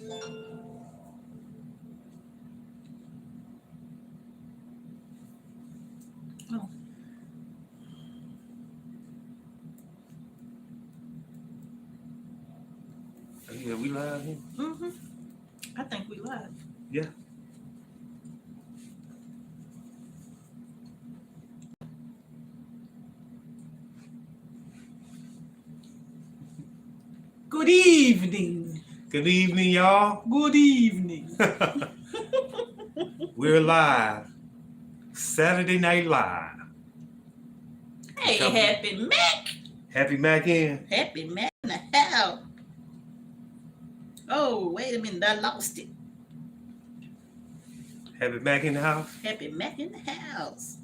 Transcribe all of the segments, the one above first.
Oh. Yeah, we live here. Mm-hmm. I think we live. Yeah. Good evening. Good evening, y'all. Good evening. We're live. Saturday Night Live. Hey, Happy Mac. Happy Mac in. Happy Mac in the house. Oh, wait a minute. I lost it. Happy Mac in the house. Happy Mac in the house.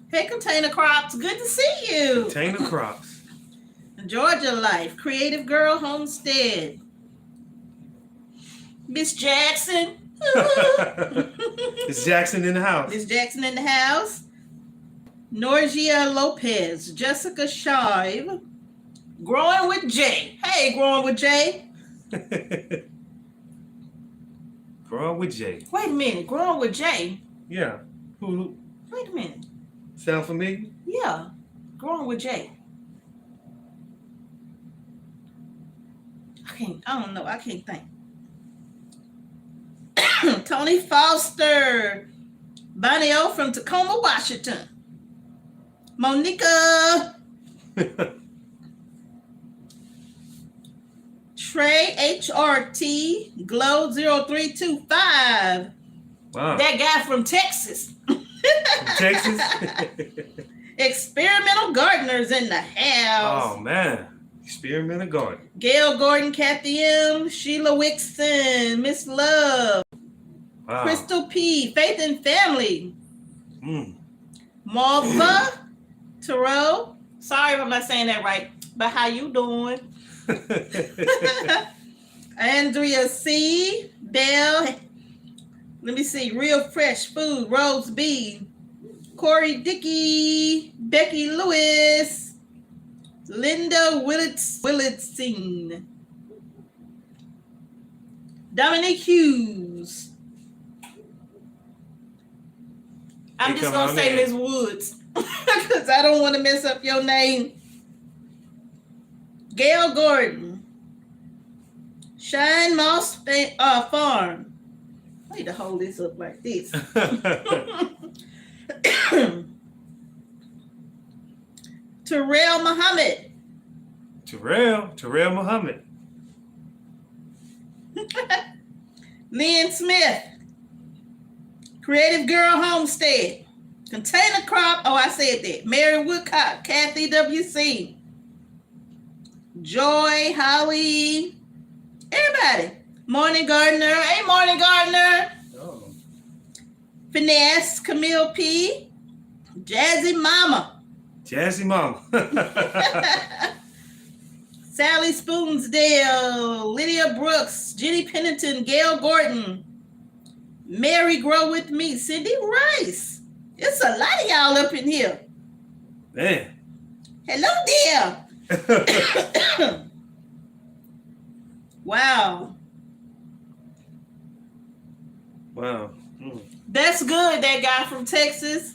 Hey, Container Crops. Good to see you. Container Crops. Georgia Life. Creative Girl Homestead. Miss Jackson. Miss Jackson in the house. Miss Jackson in the house. Norgia Lopez. Jessica Shive. Growing with Jay. Hey, Growing with Jay. Growing with Jay. Wait a minute. Growing with Jay. Yeah. Who? Wait a minute. Sound familiar? Yeah. Growing with Jay. I don't know. I can't think. Tony Foster. Bonnie O from Tacoma, Washington. Monica. Trey HRT. Glow 0325. Wow. That guy from Texas. From Texas? Experimental gardeners in the house. Oh, man. Experimental garden. Gail Gordon, Kathy M, Sheila Wixon, Miss Love, Wow. Crystal P, Faith and Family, Mm. Malva, Tarot. Sorry if I'm not saying that right, but how you doing? Andrea C, Bell. Let me see. Real Fresh Food, Rose B, Corey Dickey, Becky Lewis. Linda Willitson. Dominic Hughes. I'm just going to say Ms. Woods because I don't want to mess up your name. Gail Gordon. Shine Moss Farm. I need to hold this up like this. Terrell Muhammad. Terrell Muhammad. Lynn Smith. Creative Girl Homestead. Container Crop. Oh, I said that. Mary Woodcock. Kathy WC. Joy. Howie. Everybody. Morning Gardener. Hey, Morning Gardener. Oh. Finesse. Camille P. Jazzy Mama. Jazzy Mama. Sally Spoonsdale, Lydia Brooks, Jenny Pennington, Gail Gordon, Mary Grow With Me, Cindy Rice. It's a lot of y'all up in here. Man. Hello there. Wow. Wow. Mm. That's good, that guy from Texas.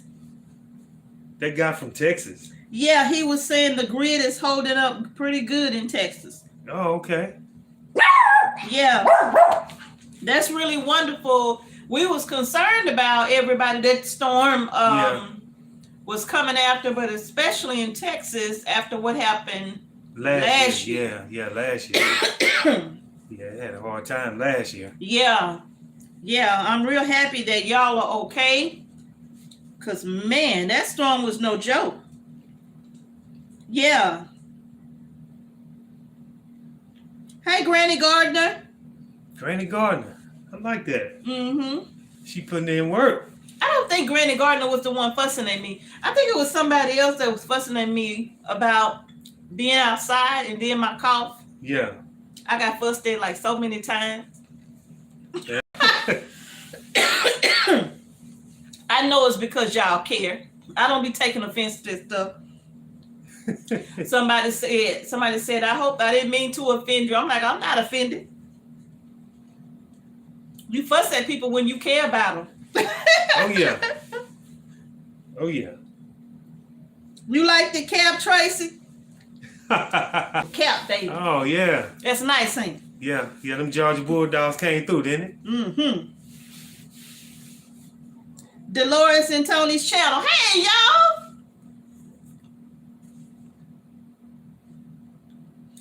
That guy from Texas. Yeah, he was saying the grid is holding up pretty good in Texas. Oh, okay. Yeah. That's really wonderful. We was concerned about everybody that storm was coming after, but especially in Texas after what happened last year. Yeah, last year. Yeah, it had a hard time last year. Yeah. I'm real happy that y'all are okay. Because, man, that storm was no joke. Yeah. Hey, Granny Gardner. Granny Gardner. I like that. Mm-hmm. She putting in work. I don't think Granny Gardner was the one fussing at me. I think it was somebody else that was fussing at me about being outside and then my cough. Yeah. I got fussed at like so many times. Yeah. I know it's because y'all care. I don't be taking offense to this stuff. Somebody said, I hope I didn't mean to offend you. I'm like, I'm not offended. You fuss at people when you care about them. Oh yeah. Oh yeah. You like the cap, Tracy? Cap, baby. Oh yeah. That's nice, ain't it? Yeah. Yeah. Them Georgia Bulldogs came through, didn't it? Mm-hmm. Dolores and Tony's channel. Hey, y'all.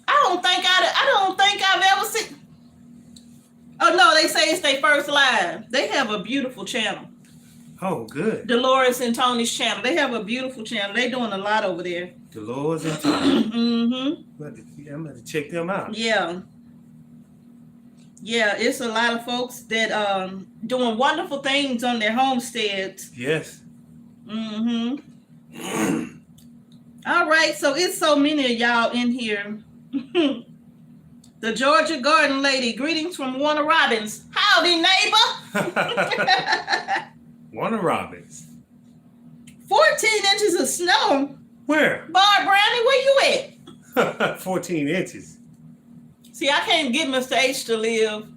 I don't think I've ever seen. Oh no, they say it's their first live. They have a beautiful channel. Oh, good. Dolores and Tony's channel. They have a beautiful channel. They're doing a lot over there. Dolores and Tony. Mm-hmm. I'm going to check them out. Yeah. Yeah, it's a lot of folks that doing wonderful things on their homesteads. Yes. Mm-hmm. All right, so it's so many of y'all in here. The Georgia Garden Lady, greetings from Warner Robins. Howdy, neighbor. Warner Robins. 14 inches of snow. Where? Barb Brownie, where you at? 14 inches. See, I can't get Mr. H to live.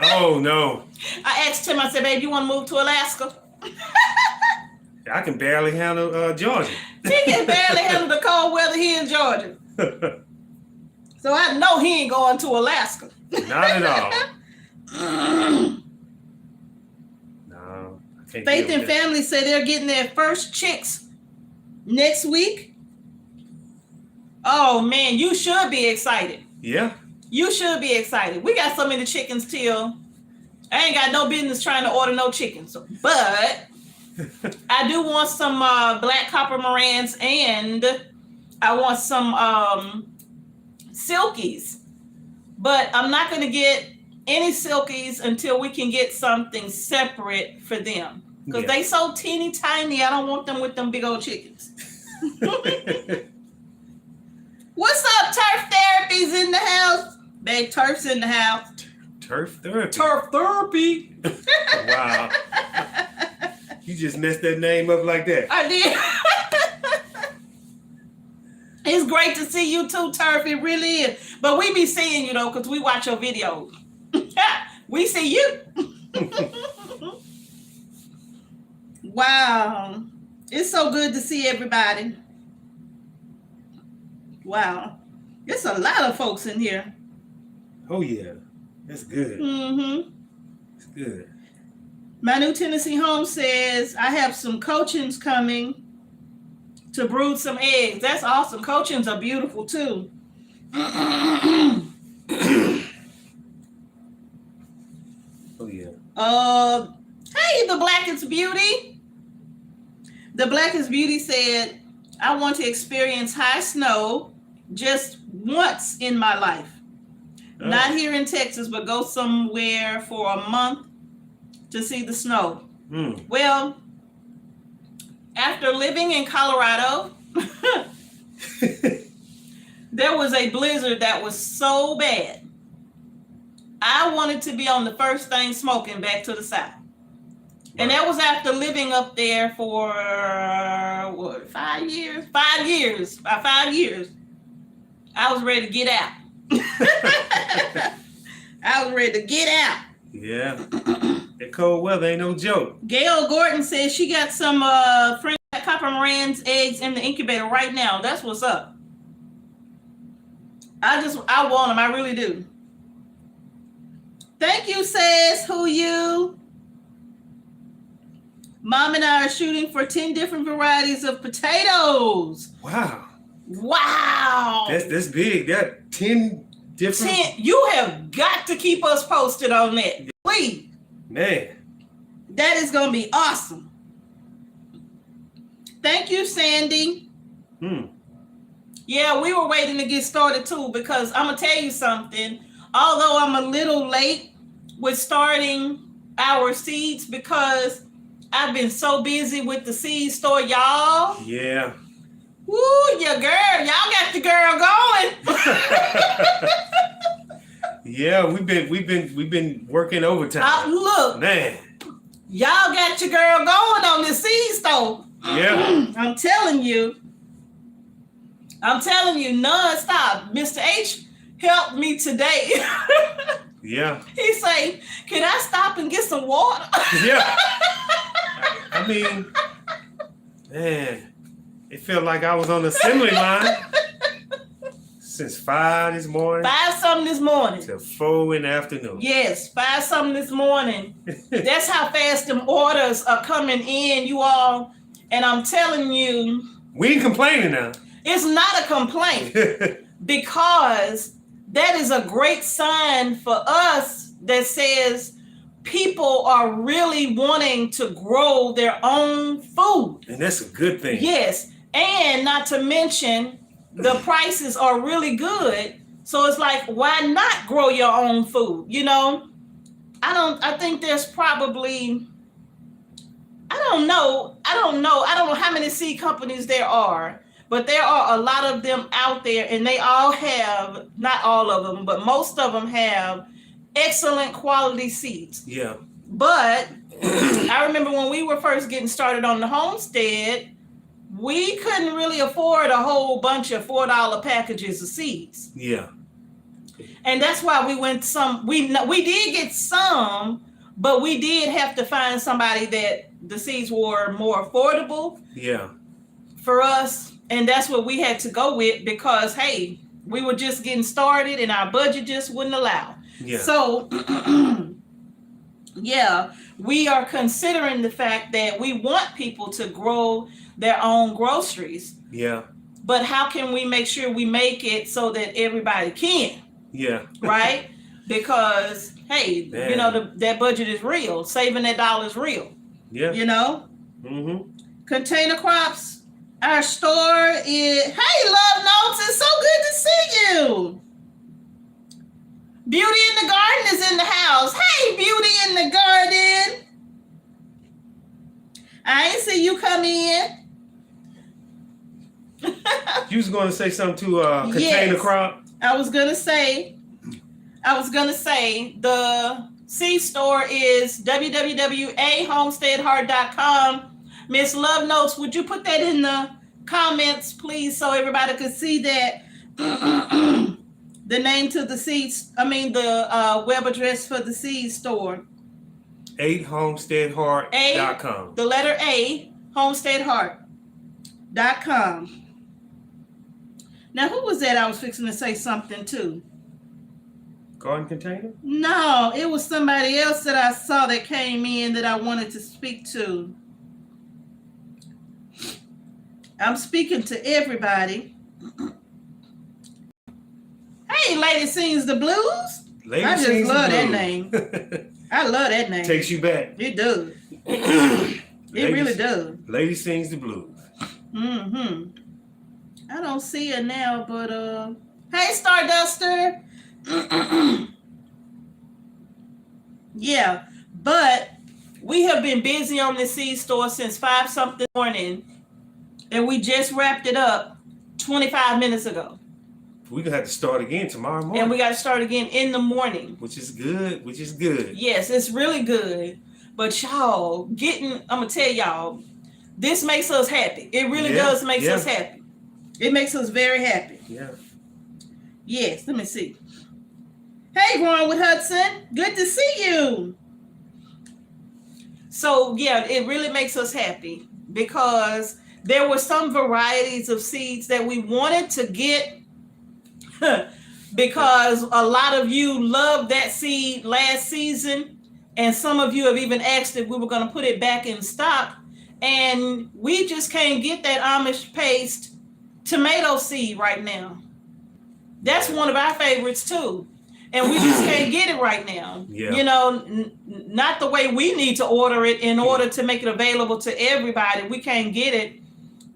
Oh, no. I asked him, I said, babe, you want to move to Alaska? I can barely handle Georgia. He can barely handle the cold weather here in Georgia. So I know he ain't going to Alaska. Not at all. No. I can't Faith deal and with that. Family say they're getting their first chicks next week. Oh, man, you should be excited. Yeah. You should be excited. We got so many chickens till I ain't got no business trying to order no chickens. But I do want some black copper morans and I want some silkies. But I'm not going to get any silkies until we can get something separate for them. Because they so teeny tiny, I don't want them with them big old chickens. What's up, Turf Therapies in the house? Babe, Turf's in the house. Turf therapy. Turf Therapy. Wow. You just messed that name up like that. I did. It's great to see you too, Turf. It really is. But we be seeing you though, because we watch your videos. We see you. Wow. It's so good to see everybody. Wow. There's a lot of folks in here. Oh, yeah. That's good. Mm-hmm. That's good. My New Tennessee Home says, I have some cochins coming to brood some eggs. That's awesome. Cochins are beautiful too. Oh, yeah. Hey, the Blackest Beauty. The Blackest Beauty said, I want to experience high snow just once in my life. Oh. Not here in Texas, but go somewhere for a month to see the snow. Mm. Well, after living in Colorado, there was a blizzard that was so bad. I wanted to be on the first thing smoking back to the south. And that was after living up there for, what, 5 years? 5 years. About 5 years. I was ready to get out. I was ready to get out. Yeah. That cold weather ain't no joke. Gail Gordon says she got some French copper morans eggs in the incubator right now. That's what's up. I want them. I really do. Thank you, says Who You. Mom and I are shooting for 10 different varieties of potatoes. Wow. Wow. That's big. That 10 different. 10. You have got to keep us posted on that. Please. Man. That is going to be awesome. Thank you, Sandy. Yeah, we were waiting to get started too because I'm going to tell you something. Although I'm a little late with starting our seeds because I've been so busy with the seed store, y'all. Yeah. Woo, your girl. Y'all got the girl going. Yeah, we've been working overtime. Look. Man. Y'all got your girl going on the seed store. Yeah. I'm telling you nonstop. Mr. H helped me today. Yeah. He said, like, can I stop and get some water? Yeah. I mean, man, it felt like I was on the assembly line since 5 this morning. 5 something this morning. Till 4 in the afternoon. Yes, 5 something this morning. That's how fast them orders are coming in, you all. And I'm telling you, We ain't complaining now. it's not a complaint because that is a great sign for us that says people are really wanting to grow their own food. And that's a good thing. Yes, and not to mention the prices are really good. So it's like, why not grow your own food? You know, I think there's probably, I don't know how many seed companies there are, but there are a lot of them out there, and they all have, not all of them, but most of them have excellent quality seeds. Yeah. But I remember when we were first getting started on the homestead, we couldn't really afford a whole bunch of $4 packages of seeds. Yeah. And that's why we went we did get some, but we did have to find somebody that the seeds were more affordable. Yeah. For us. And that's what we had to go with because, hey, we were just getting started and our budget just wouldn't allow. Yeah. So, yeah, we are considering the fact that we want people to grow their own groceries. Yeah. But how can we make sure we make it so that everybody can? Yeah. Right? Because, hey, Man. you know, that budget is real. Saving that dollar is real. Yeah. You know? Mm-hmm. Container crops. Our store is, hey, Love Notes, it's so good to see you. Beauty in the Garden is in the house. Hey, Beauty in the Garden. I ain't see you come in. You was going to say something to container Yes. crop? I was gonna say the seed store is www.HOMESTEADHEart.com. Miss Love Notes, would you put that in the comments, please, so everybody could see that? The name to the seeds, the web address for the seed store. 8HOMESTEADHEart.com. The letter A, HOMESTEADHEart.com. Now, who was that I was fixing to say something to? Garden container? No, it was somebody else that I saw that came in that I wanted to speak to. I'm speaking to everybody. Hey, Lady Sings the Blues. Lady I just Sings the love that Blues. name. I love that name. Takes you back. It does. It It really does. Lady Sings the Blues. Mm-hmm. I don't see it now, but hey, Starduster. Yeah, but we have been busy on the seed store since 5 something morning, and we just wrapped it up 25 minutes ago. We're going to have to start again tomorrow morning. And we got to start again in the morning. Which is good. Yes, it's really good. But y'all, I'm going to tell y'all, this makes us happy. It really does make us happy. It makes us very happy. Yeah. Yes, let me see. Hey, Ron with Hudson. Good to see you. So, yeah, it really makes us happy because there were some varieties of seeds that we wanted to get because a lot of you loved that seed last season, and some of you have even asked if we were going to put it back in stock, and we just can't get that Amish paste tomato seed right now. That's one of our favorites too, and we just can't get it right now. Yeah. You know, not the way we need to order it in order to make it available to everybody. We can't get it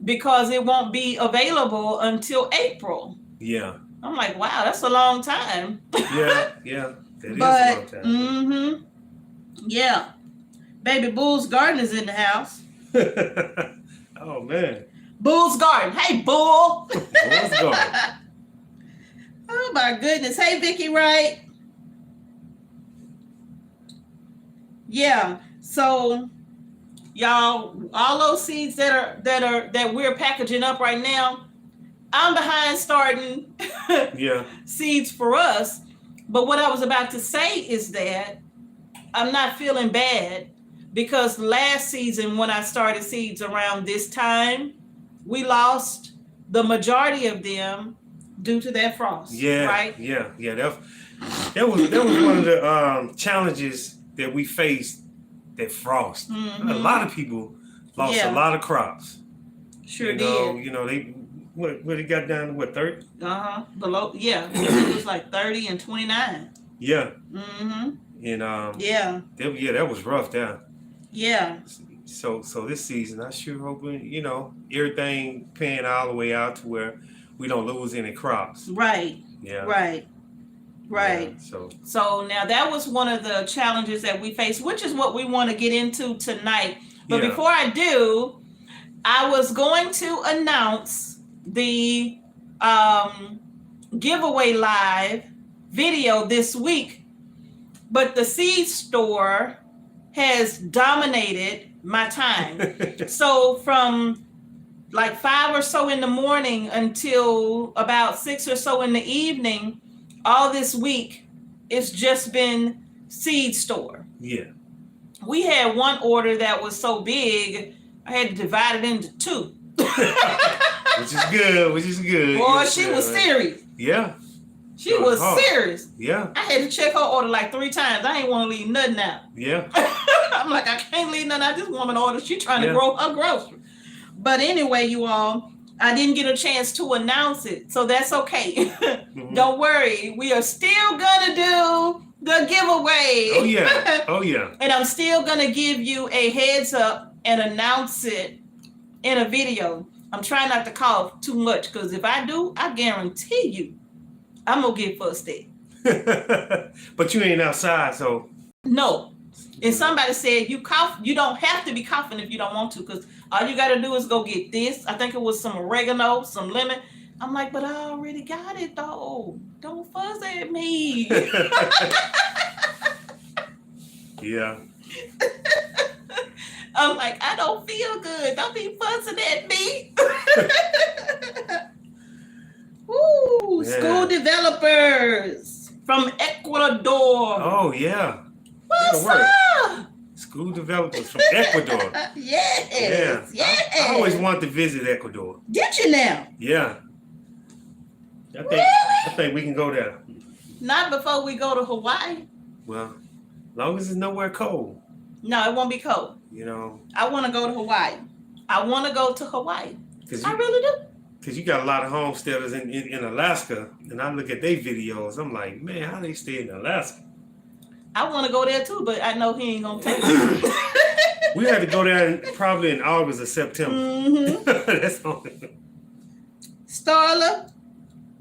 because it won't be available until April. Yeah. I'm like, wow, that's a long time. Yeah. That is a long time. Mm-hmm. Yeah. Baby Bull's garden is in the house. Oh, man. Bull's garden. Hey, Bull. Bull's garden. Oh, my goodness. Hey, Vicky Wright. Yeah. So, y'all, all those seeds that we're packaging up right now, I'm behind starting seeds for us. But what I was about to say is that I'm not feeling bad because last season when I started seeds around this time, we lost the majority of them due to that frost. Yeah, right? yeah. That was one of the challenges that we faced. That frost. Mm-hmm. A lot of people lost a lot of crops. Sure did. You know they what it got down to what 30? Below, yeah, it was like 30 and 29. Yeah. Mm-hmm. And yeah, that was rough there. Yeah. So this season, I sure hope everything pan all the way out to where we don't lose any crops. Right. Yeah. Right. Yeah, so now that was one of the challenges that we faced, which is what we want to get into tonight. But before I do, I was going to announce the giveaway live video this week, but the seed store has dominated my time. So from like 5 or so in the morning until about 6 or so in the evening, all this week, it's just been seed store. Yeah. We had one order that was so big, I had to divide it into 2. Which is good. Boy, she was serious. Yeah. She was serious. Yeah. I had to check her order like 3 times. I ain't want to leave nothing out. Yeah. I'm like, I can't leave nothing out. This woman order. She trying to grow her groceries. But anyway, you all, I didn't get a chance to announce it, so that's okay. Mm-hmm. Don't worry. We are still gonna do the giveaway. Oh yeah. Oh yeah. And I'm still gonna give you a heads up and announce it in a video. I'm trying not to cough too much because if I do, I guarantee you, I'm gonna get fussed at. But you ain't outside, so. No. And somebody said you cough, you don't have to be coughing if you don't want to, because all you got to do is go get this. I think it was some oregano, some lemon. I'm like, but I already got it though. Don't fuss at me. Yeah. I'm like, I don't feel good. Don't be fussing at me. Woo, yeah. School developers from Ecuador. Oh yeah. What's up? School developers from Ecuador. Yes. Yeah. I always wanted to visit Ecuador. Did you now? Yeah. I think we can go there. Not before we go to Hawaii. Well, as long as it's nowhere cold. No, it won't be cold. I want to go to Hawaii. I want to go to Hawaii. I really do. Because you got a lot of homesteaders in Alaska, and I look at their videos. I'm like, man, how they stay in Alaska? I want to go there too, but I know he ain't gonna take me. We had to go there probably in August or September. Mm-hmm. That's all. Starla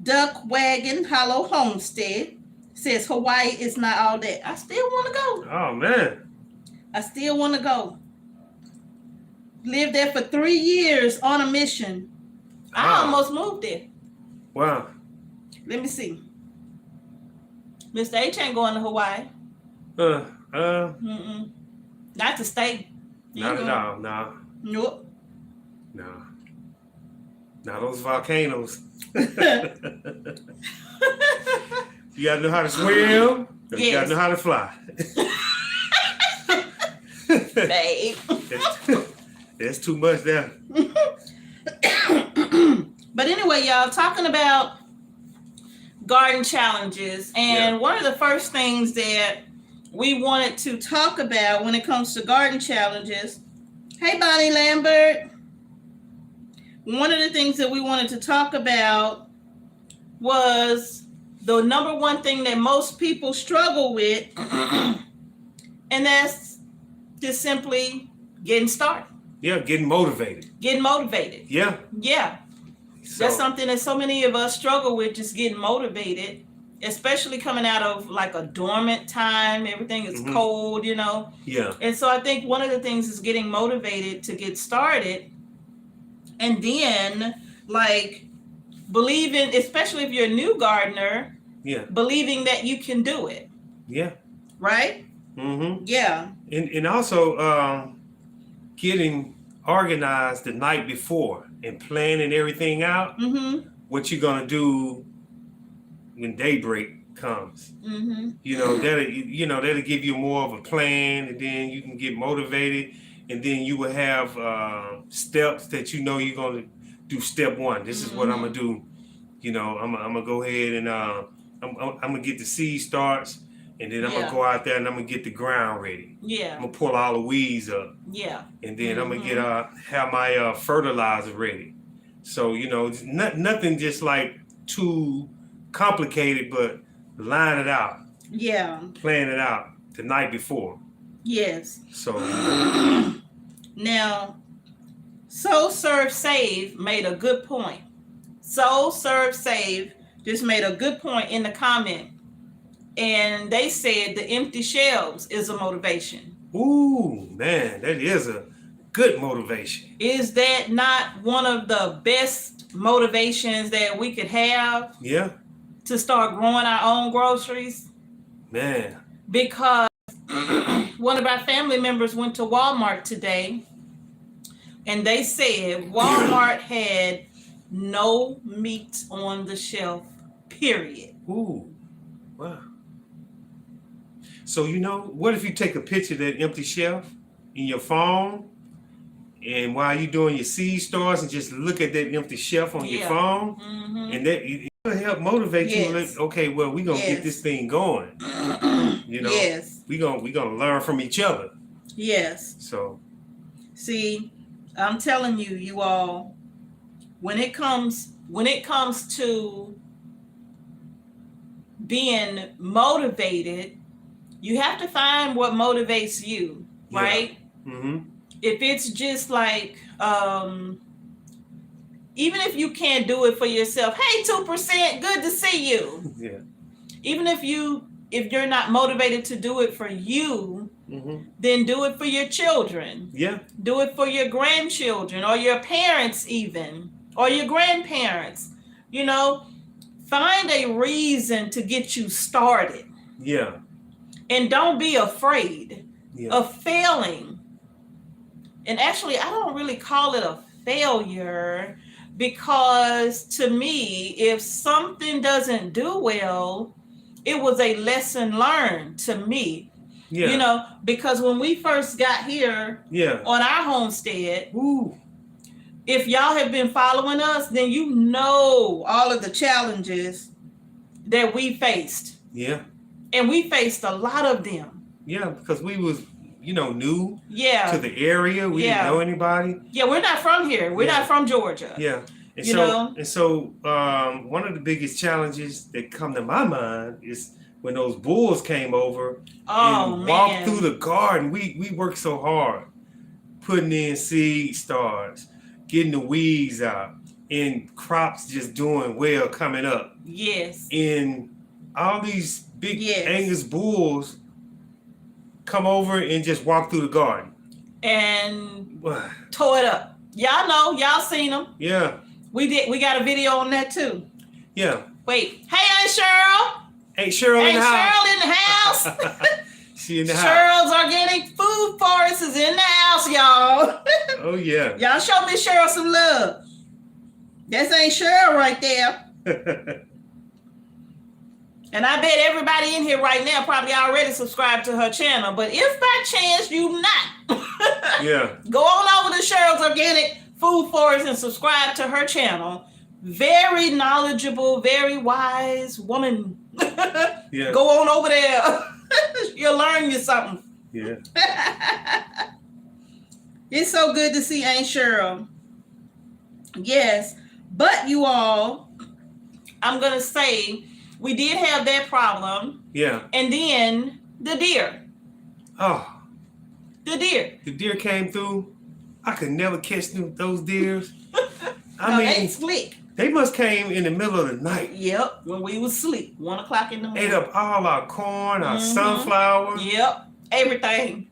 Duck Wagon Hollow Homestead says Hawaii is not all that. I still want to go. Oh man, I still want to go. Lived there for 3 years on a mission. I almost moved there. Wow. Let me see. Mr. H ain't going to Hawaii. Not to stay. No. Nope. No. Now those volcanoes. You gotta know how to swim. Yes. You gotta know how to fly. Babe. There's too much there. But anyway, y'all, talking about garden challenges, and one of the first things that we wanted to talk about when it comes to garden challenges. Hey, Bonnie Lambert. One of the things that we wanted to talk about was the number one thing that most people struggle with, and that's just simply getting started. Yeah, getting motivated. Yeah. So, that's something that so many of us struggle with, just getting motivated, especially coming out of like a dormant time. Everything is cold, Yeah. And so I think one of the things is getting motivated to get started, and then like believing, especially if you're a new gardener, believing that you can do it. Yeah. Right? Mm-hmm. Yeah. And also getting organized the night before and planning everything out. Mm-hmm. What you're gonna do when daybreak comes. Mm-hmm. That'll give you more of a plan, and then you can get motivated, and then you will have steps that you're gonna do. Step one, this is what I'm gonna do. I'm gonna go ahead and I'm gonna get the seed starts, and then I'm gonna go out there and I'm gonna get the ground ready. Yeah. I'm gonna pull all the weeds up. Yeah. And then I'm gonna have my fertilizer ready. So nothing just like too complicated, but line it out. Yeah. Plan it out the night before. Yes. So now, Sow Serve Save made a good point. Sow Serve Save just made a good point in the comment, and they said the empty shelves is a motivation. Ooh, man, that is a good motivation. Is that not one of the best motivations that we could have? Yeah. To start growing our own groceries? Man. Because one of our family members went to Walmart today, and they said Walmart had no meat on the shelf, period. Ooh, wow. So what if you take a picture of that empty shelf in your phone, and while you're doing your seed starts, and just look at that empty shelf on your phone, and that it'll help motivate you. Like, okay, well, we're gonna get this thing going. Yes. We're gonna learn from each other. Yes. So see, I'm telling you all, when it comes to being motivated, you have to find what motivates you, right? Mm-hmm. If it's just like, even if you can't do it for yourself, hey, 2%, good to see you. Yeah. Even if you're not motivated to do it for you, then do it for your children. Yeah. Do it for your grandchildren, or your parents even, or your grandparents. Find a reason to get you started. Yeah. And don't be afraid of failing. And actually, I don't really call it a failure, because to me, if something doesn't do well, it was a lesson learned to me. Yeah. Because when we first got here on our homestead, if y'all have been following us, then all of the challenges that we faced. Yeah. And we faced a lot of them. Yeah, because we was, new to the area. We Yeah. didn't know anybody. Yeah, we're not from here. We're not from Georgia. Yeah. And one of the biggest challenges that come to my mind is when those bulls came over and walked through the garden. We worked so hard putting in seed starts, getting the weeds out, and crops just doing well coming up. Yes. And all these big Angus bulls come over and just walk through the garden and tore it up. Y'all seen them. Yeah. We got a video on that too. Yeah. Wait. Hey, Aunt Cheryl. Hey, Cheryl in the house. Cheryl in the house. She in the house. Cheryl's Organic Food Forest is in the house, y'all. Oh yeah. Y'all show Miss Cheryl some love. That's Aunt Cheryl right there. And I bet everybody in here right now probably already subscribed to her channel. But if by chance you not, go on over to Cheryl's Organic Food Forest and subscribe to her channel. Very knowledgeable, very wise woman. Go on over there. You'll learn you something. Yeah. It's so good to see Aunt Cheryl. Yes. But you all, I'm going to say, we did have that problem. Yeah. And then the deer. Oh. The deer. The deer came through. I could never catch those deers. They slick. They must came in the middle of the night. Yep. When we was asleep. 1 o'clock in the morning. Ate up all our corn, our sunflower. Yep. Everything.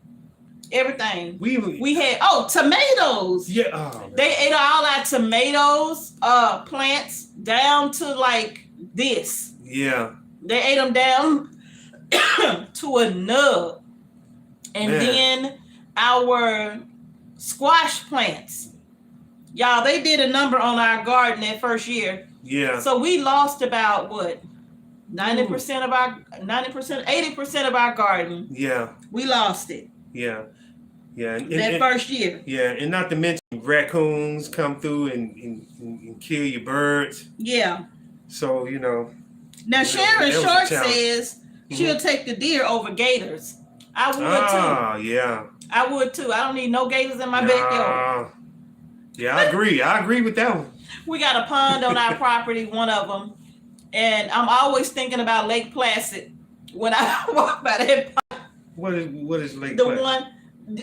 We had tomatoes. Yeah. Oh, they ate all our tomatoes, plants down to like this. Yeah. They ate them down to a nub. And then our squash plants. Y'all, they did a number on our garden that first year. Yeah. So we lost about 90% of our 80% of our garden. Yeah. We lost it. Yeah. Yeah. That first year. Yeah, and not to mention raccoons come through and kill your birds. Yeah. So, Now Sharon Short says she'll take the deer over gators. I would too. Oh, yeah. I would too. I don't need no gators in my backyard. Yeah, I agree. I agree with that one. We got a pond on our property, one of them. And I'm always thinking about Lake Placid when I walk by that pond. What is Lake Placid? The one.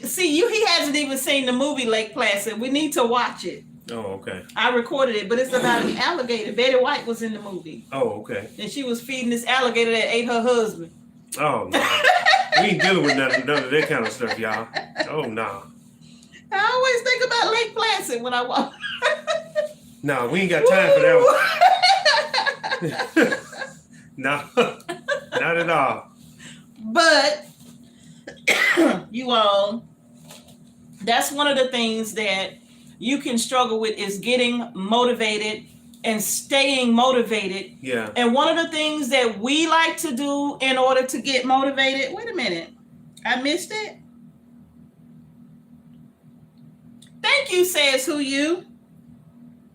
See, he hasn't even seen the movie Lake Placid. We need to watch it. Oh, okay. I recorded it, but it's about an alligator. Betty White was in the movie. Oh, okay. And she was feeding this alligator that ate her husband. Oh, no. We ain't dealing with none of that kind of stuff, y'all. Oh, no. I always think about Lake Placid when I walk. No, we ain't got time for that one. No, not at all. But, you all, that's one of the things that you can struggle with is getting motivated and staying motivated. Yeah. And one of the things that we like to do in order to get motivated, wait a minute, I missed it. Thank you, says who you.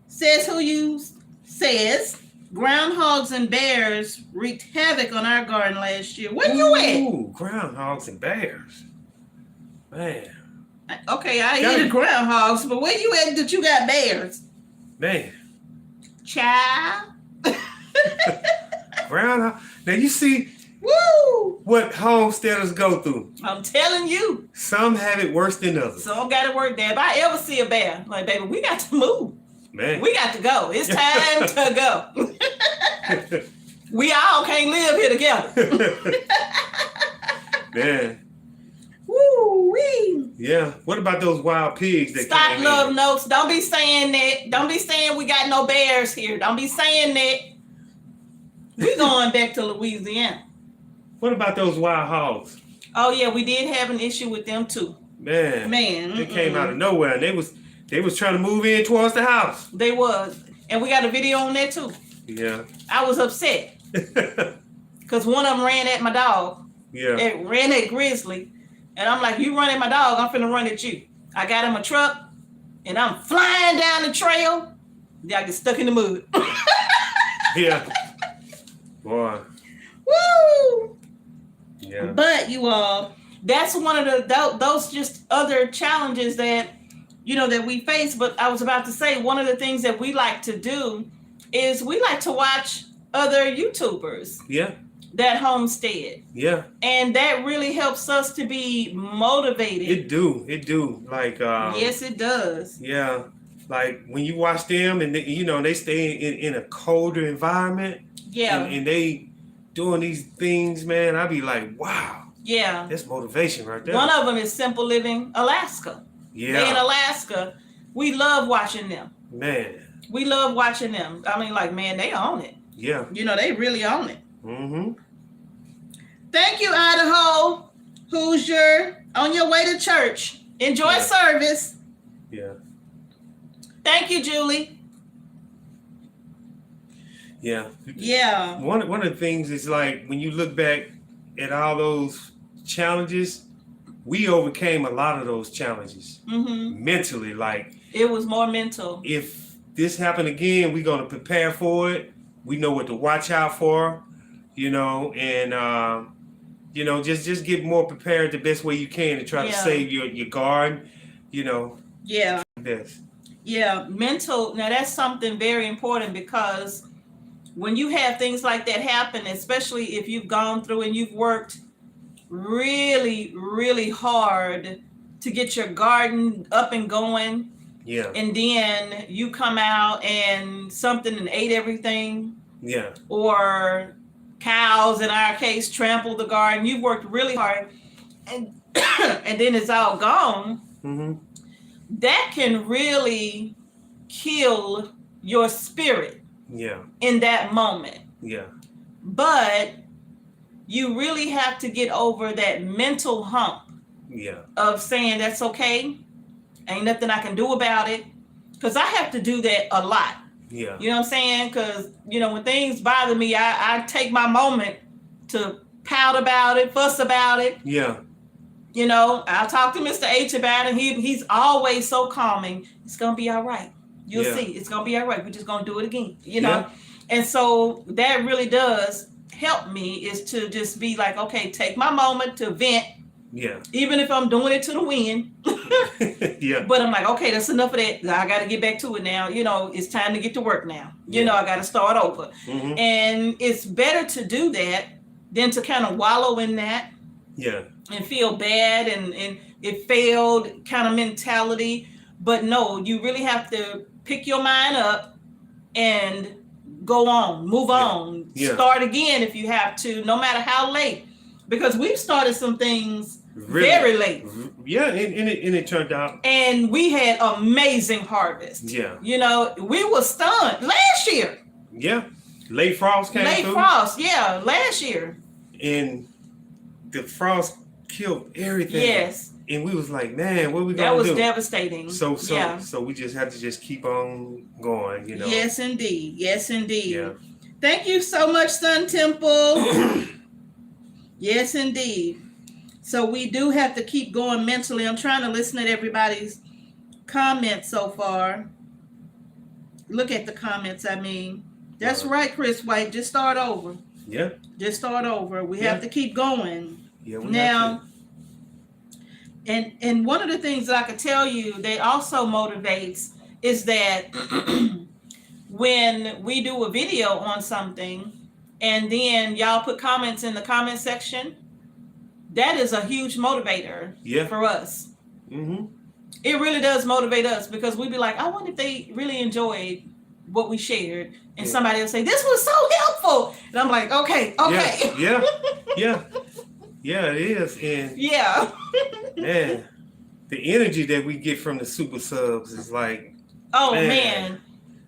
Says who you says. Groundhogs and bears wreaked havoc on our garden last year. Where you at? Ooh, groundhogs and bears. Man. Okay, I hear the groundhogs, but where you at that you got bears? Man. Child. Groundhog. Now you see what homesteaders go through. I'm telling you. Some have it worse than others. Some got it worse there. If I ever see a bear, I'm like, baby, we got to move. Man. We got to go. It's time to go. We all can't live here together. Man. Woo-wee. Yeah. What about those wild pigs that Stop came love in? notes. Don't be saying that. Don't be saying we got no bears here. Don't be saying that. We going back to Louisiana. What about those wild hogs? Oh yeah, we did have an issue with them too. Man. They came out of Mm-mm. nowhere and they was trying to move in towards the house. They was. And we got a video on that too. Yeah. I was upset. Because one of them ran at my dog. Yeah. It ran at Grizzly. And I'm like, you run at my dog, I'm finna run at you. I got him a truck and I'm flying down the trail. Then I get stuck in the mud. Yeah. Boy. Woo! Yeah. But you all, that's one of those just other challenges that that we face. But I was about to say, one of the things that we like to do is we like to watch other YouTubers that homestead. Yeah. And that really helps us to be motivated. It do. Like yes, it does. Yeah. Like when you watch them and they stay in a colder environment. Yeah. And they doing these things, man, I be like, wow. Yeah. That's motivation right there. One of them is Simple Living Alaska. Yeah. They in Alaska. We love watching them. Man. We love watching them. I mean, like, man, they own it. Yeah. They really own it. Mm-hmm. Thank you, Idaho. Hoosier, on your way to church. Enjoy service. Yeah. Thank you, Julie. Yeah. Yeah. One of the things is like when you look back at all those challenges, we overcame a lot of those challenges mentally. Like it was more mental. If this happened again, we're gonna prepare for it. We know what to watch out for, and just get more prepared the best way you can to try to save your garden, Yeah. Best. Yeah, mental. Now that's something very important because when you have things like that happen, especially if you've gone through and you've worked really, really hard to get your garden up and going. Yeah. And then you come out and something and ate everything. Yeah. Or cows, in our case, trampled the garden. You've worked really hard and and then it's all gone. Mm-hmm. That can really kill your spirit. Yeah. In that moment. Yeah. But you really have to get over that mental hump. Yeah. Of saying that's okay. Ain't nothing I can do about it. Because I have to do that a lot. Yeah. You know what I'm saying? Because, you know, when things bother me, I take my moment to pout about it, fuss about it. Yeah. You know, I'll talk to Mr. H about it. He's always so calming. It's going to be all right. You'll see. It's going to be all right. We're just going to do it again, you know? Yeah. And so that really does help me, is to just be like, okay, take my moment to vent. Yeah. Even if I'm doing it to the wind. Yeah. But I'm like, okay, that's enough of that. I got to get back to it now. You know, it's time to get to work now. You know, I got to start over. Mm-hmm. And it's better to do that than to kind of wallow in that. Yeah. And feel bad and it failed kind of mentality. But no, you really have to pick your mind up and go on, move on, start again if you have to, no matter how late. Because we've started some things very late. Yeah, and it turned out. And we had amazing harvest. Yeah. You know, we were stunned last year. Yeah. Late frost came through. Late frost, yeah, last year. And the frost killed everything. Yes. And we was like, man, what are we that gonna do? That was devastating. So we just had to just keep on going, you know. Yes, indeed. Yes, indeed. Yeah. Thank you so much, Sun Temple. Yes, indeed. So we do have to keep going mentally. I'm trying to listen at everybody's comments so far. Look at the comments, I mean. That's right, Chris White. Just start over. Yeah. Just start over. We have to keep going. Yeah. Now, and one of the things that I could tell you that also motivates is that when we do a video on something and then y'all put comments in the comment section, that is a huge motivator for us. Mm-hmm. It really does motivate us, because we'd be like, I wonder if they really enjoyed what we shared. And somebody will say, this was so helpful. And I'm like, okay. Yeah, it is. And yeah. Man, the energy that we get from the super subs is like, oh man.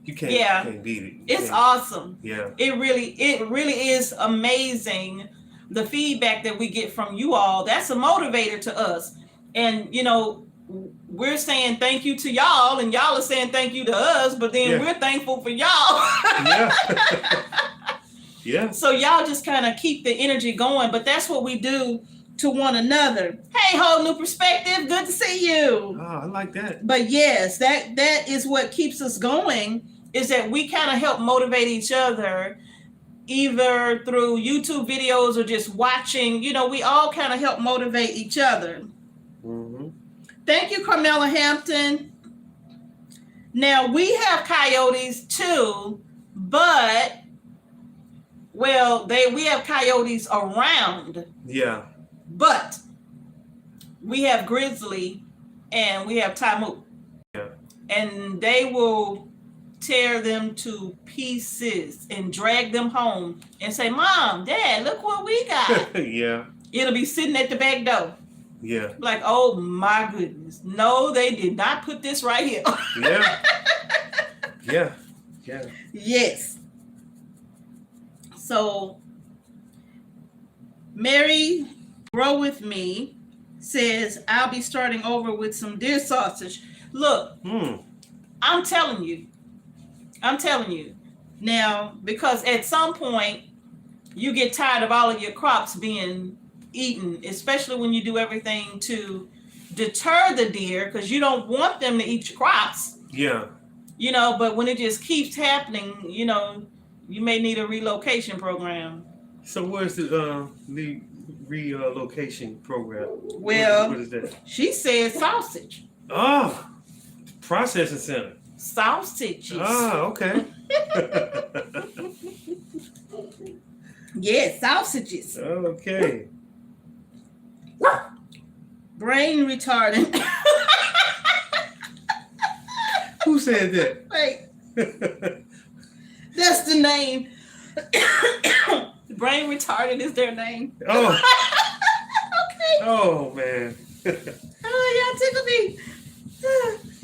You can't beat it. It's awesome. Yeah. It really is amazing. The feedback that we get from you all, that's a motivator to us. And you know, we're saying thank you to y'all, and y'all are saying thank you to us, but then we're thankful for y'all. Yeah. So y'all just kind of keep the energy going, but that's what we do to one another. Hey, whole new perspective. Good to see you. Oh, I like that. But yes, that is what keeps us going, is that we kind of help motivate each other, either through YouTube videos or just watching. You know, we all kind of help motivate each other. Mm-hmm. Thank you, Carmela Hampton. Now, we have coyotes too, but, well, we have coyotes around. Yeah. But we have grizzly and we have Tamu. Yeah. And they will tear them to pieces and drag them home and say, Mom, Dad, look what we got. Yeah. It'll be sitting at the back door. Yeah. Like, oh my goodness. No, they did not put this right here. Yeah. Yes. So, Mary Grow With Me says, I'll be starting over with some deer sausage. Look, I'm telling you. Now, because at some point, you get tired of all of your crops being eaten, especially when you do everything to deter the deer, because you don't want them to eat your crops. Yeah. You know, but when it just keeps happening, you know, you may need a relocation program. So where's the relocation program? Well, what is that? She said sausage. Oh, processing center. Sausages. Oh, okay. Yeah, sausages. Okay. Brain retardant. Who said that? Wait. That's the name. Brain retarded is their name. Oh. Okay. Oh, man. Oh, y'all tickle me.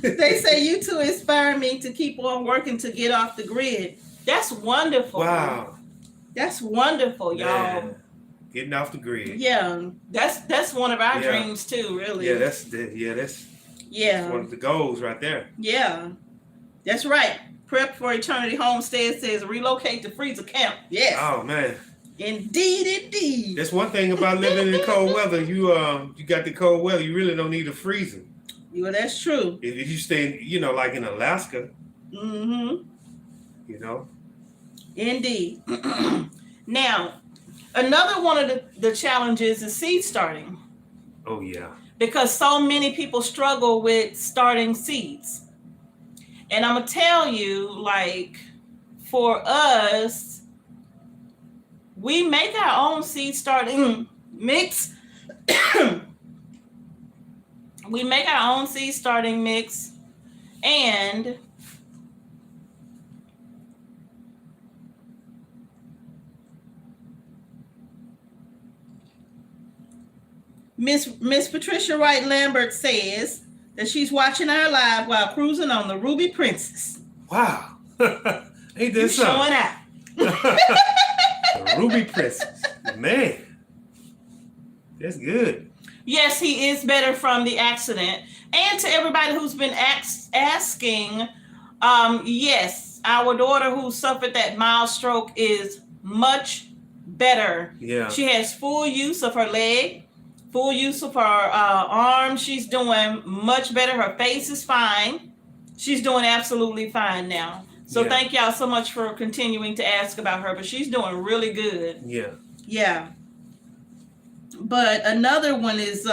They say you two inspire me to keep on working to get off the grid. That's wonderful. Wow. That's wonderful, y'all. Man. Getting off the grid. Yeah, that's one of our dreams too, really. Yeah, that's one of the goals right there. Yeah, that's right. Prep for Eternity Homestead says relocate to freezer camp. Yes. Oh man. Indeed. That's one thing about living in cold weather. You got the cold weather. You really don't need a freezer. Well, that's true. If you stay, like in Alaska. Mm-hmm. Indeed. Now, another one of the challenges is seed starting. Oh yeah. Because so many people struggle with starting seeds. And I'm gonna tell you, like, for us, we make our own seed starting mix. We make our own seed starting mix, and Miss Patricia Wright Lambert says that she's watching our live while cruising on the Ruby Princess. Wow. Ain't that showing out. The Ruby Princess. Man. That's good. Yes, he is better from the accident. And to everybody who's been asking, yes, our daughter who suffered that mild stroke is much better. Yeah. She has full use of her leg, full use of her arm. She's doing much better. Her face is fine. She's doing absolutely fine now. So thank y'all so much for continuing to ask about her, but she's doing really good. Yeah. Yeah. But another one is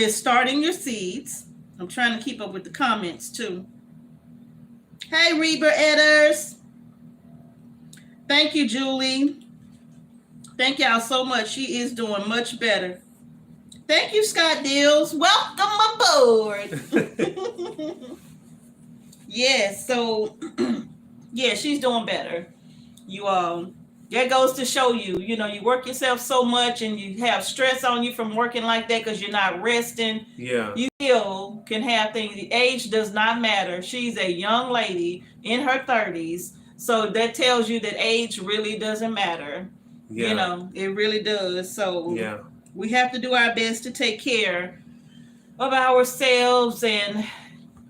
starting your seeds. I'm trying to keep up with the comments too. Hey, Reber Edders. Thank you, Julie. Thank y'all so much. She is doing much better. Thank you, Scott Deals. Welcome aboard. Yes, so yeah, she's doing better. You that goes to show you, you work yourself so much and you have stress on you from working like that because you're not resting. Yeah. You still can have things. The age does not matter. She's a young lady in her 30s. So that tells you that age really doesn't matter. Yeah. It really does. So yeah, we have to do our best to take care of ourselves. And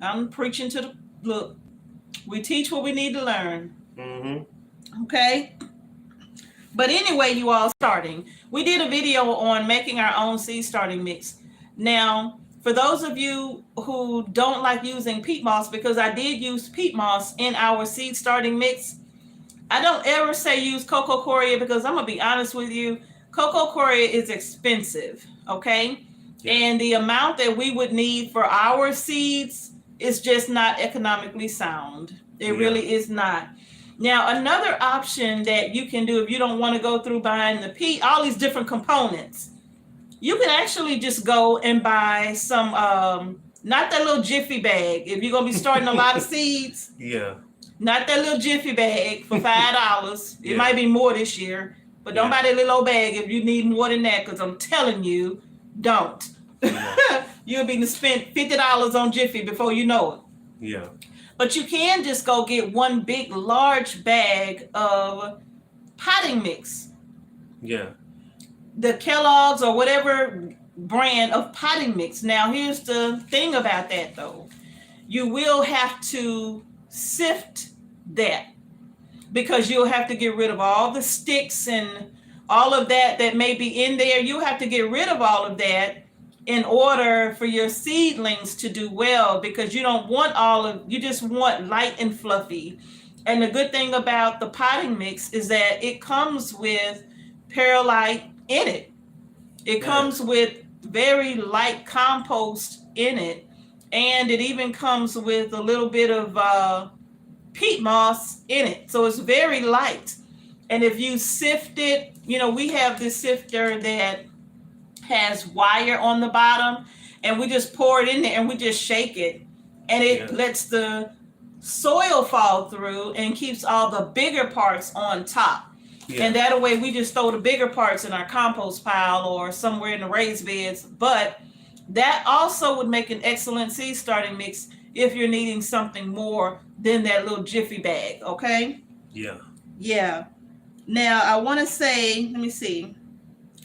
I'm preaching to look, we teach what we need to learn. Mm-hmm. Okay. But anyway, you all starting. We did a video on making our own seed starting mix. Now, for those of you who don't like using peat moss, because I did use peat moss in our seed starting mix, I don't ever say use cocoa coir because I'm going to be honest with you. Cocoa coir is expensive, okay? Yeah. And the amount that we would need for our seeds is just not economically sound. It really is not. Now, another option that you can do if you don't want to go through buying the peat, all these different components, you can actually just go and buy some, not that little Jiffy bag. If you're going to be starting a lot of seeds, not that little Jiffy bag for $5. It might be more this year, but don't buy that little old bag if you need more than that, because I'm telling you, don't. You'll be spent $50 on Jiffy before you know it. Yeah. But you can just go get one big, large bag of potting mix. Yeah. The Kellogg's or whatever brand of potting mix. Now, here's the thing about that, though. You will have to sift that because you'll have to get rid of all the sticks and all of that may be in there. You have to get rid of all of that in order for your seedlings to do well, because you don't want you just want light and fluffy. And the good thing about the potting mix is that it comes with perlite in it. It comes with very light compost in it. And it even comes with a little bit of peat moss in it. So it's very light. And if you sift it, we have this sifter that has wire on the bottom, and we just pour it in there and we just shake it, and it lets the soil fall through and keeps all the bigger parts on top. And that way we just throw the bigger parts in our compost pile or somewhere in the raised beds. But that also would make an excellent seed starting mix if you're needing something more than that little Jiffy bag. Okay. Yeah. Now I want to say, let me see,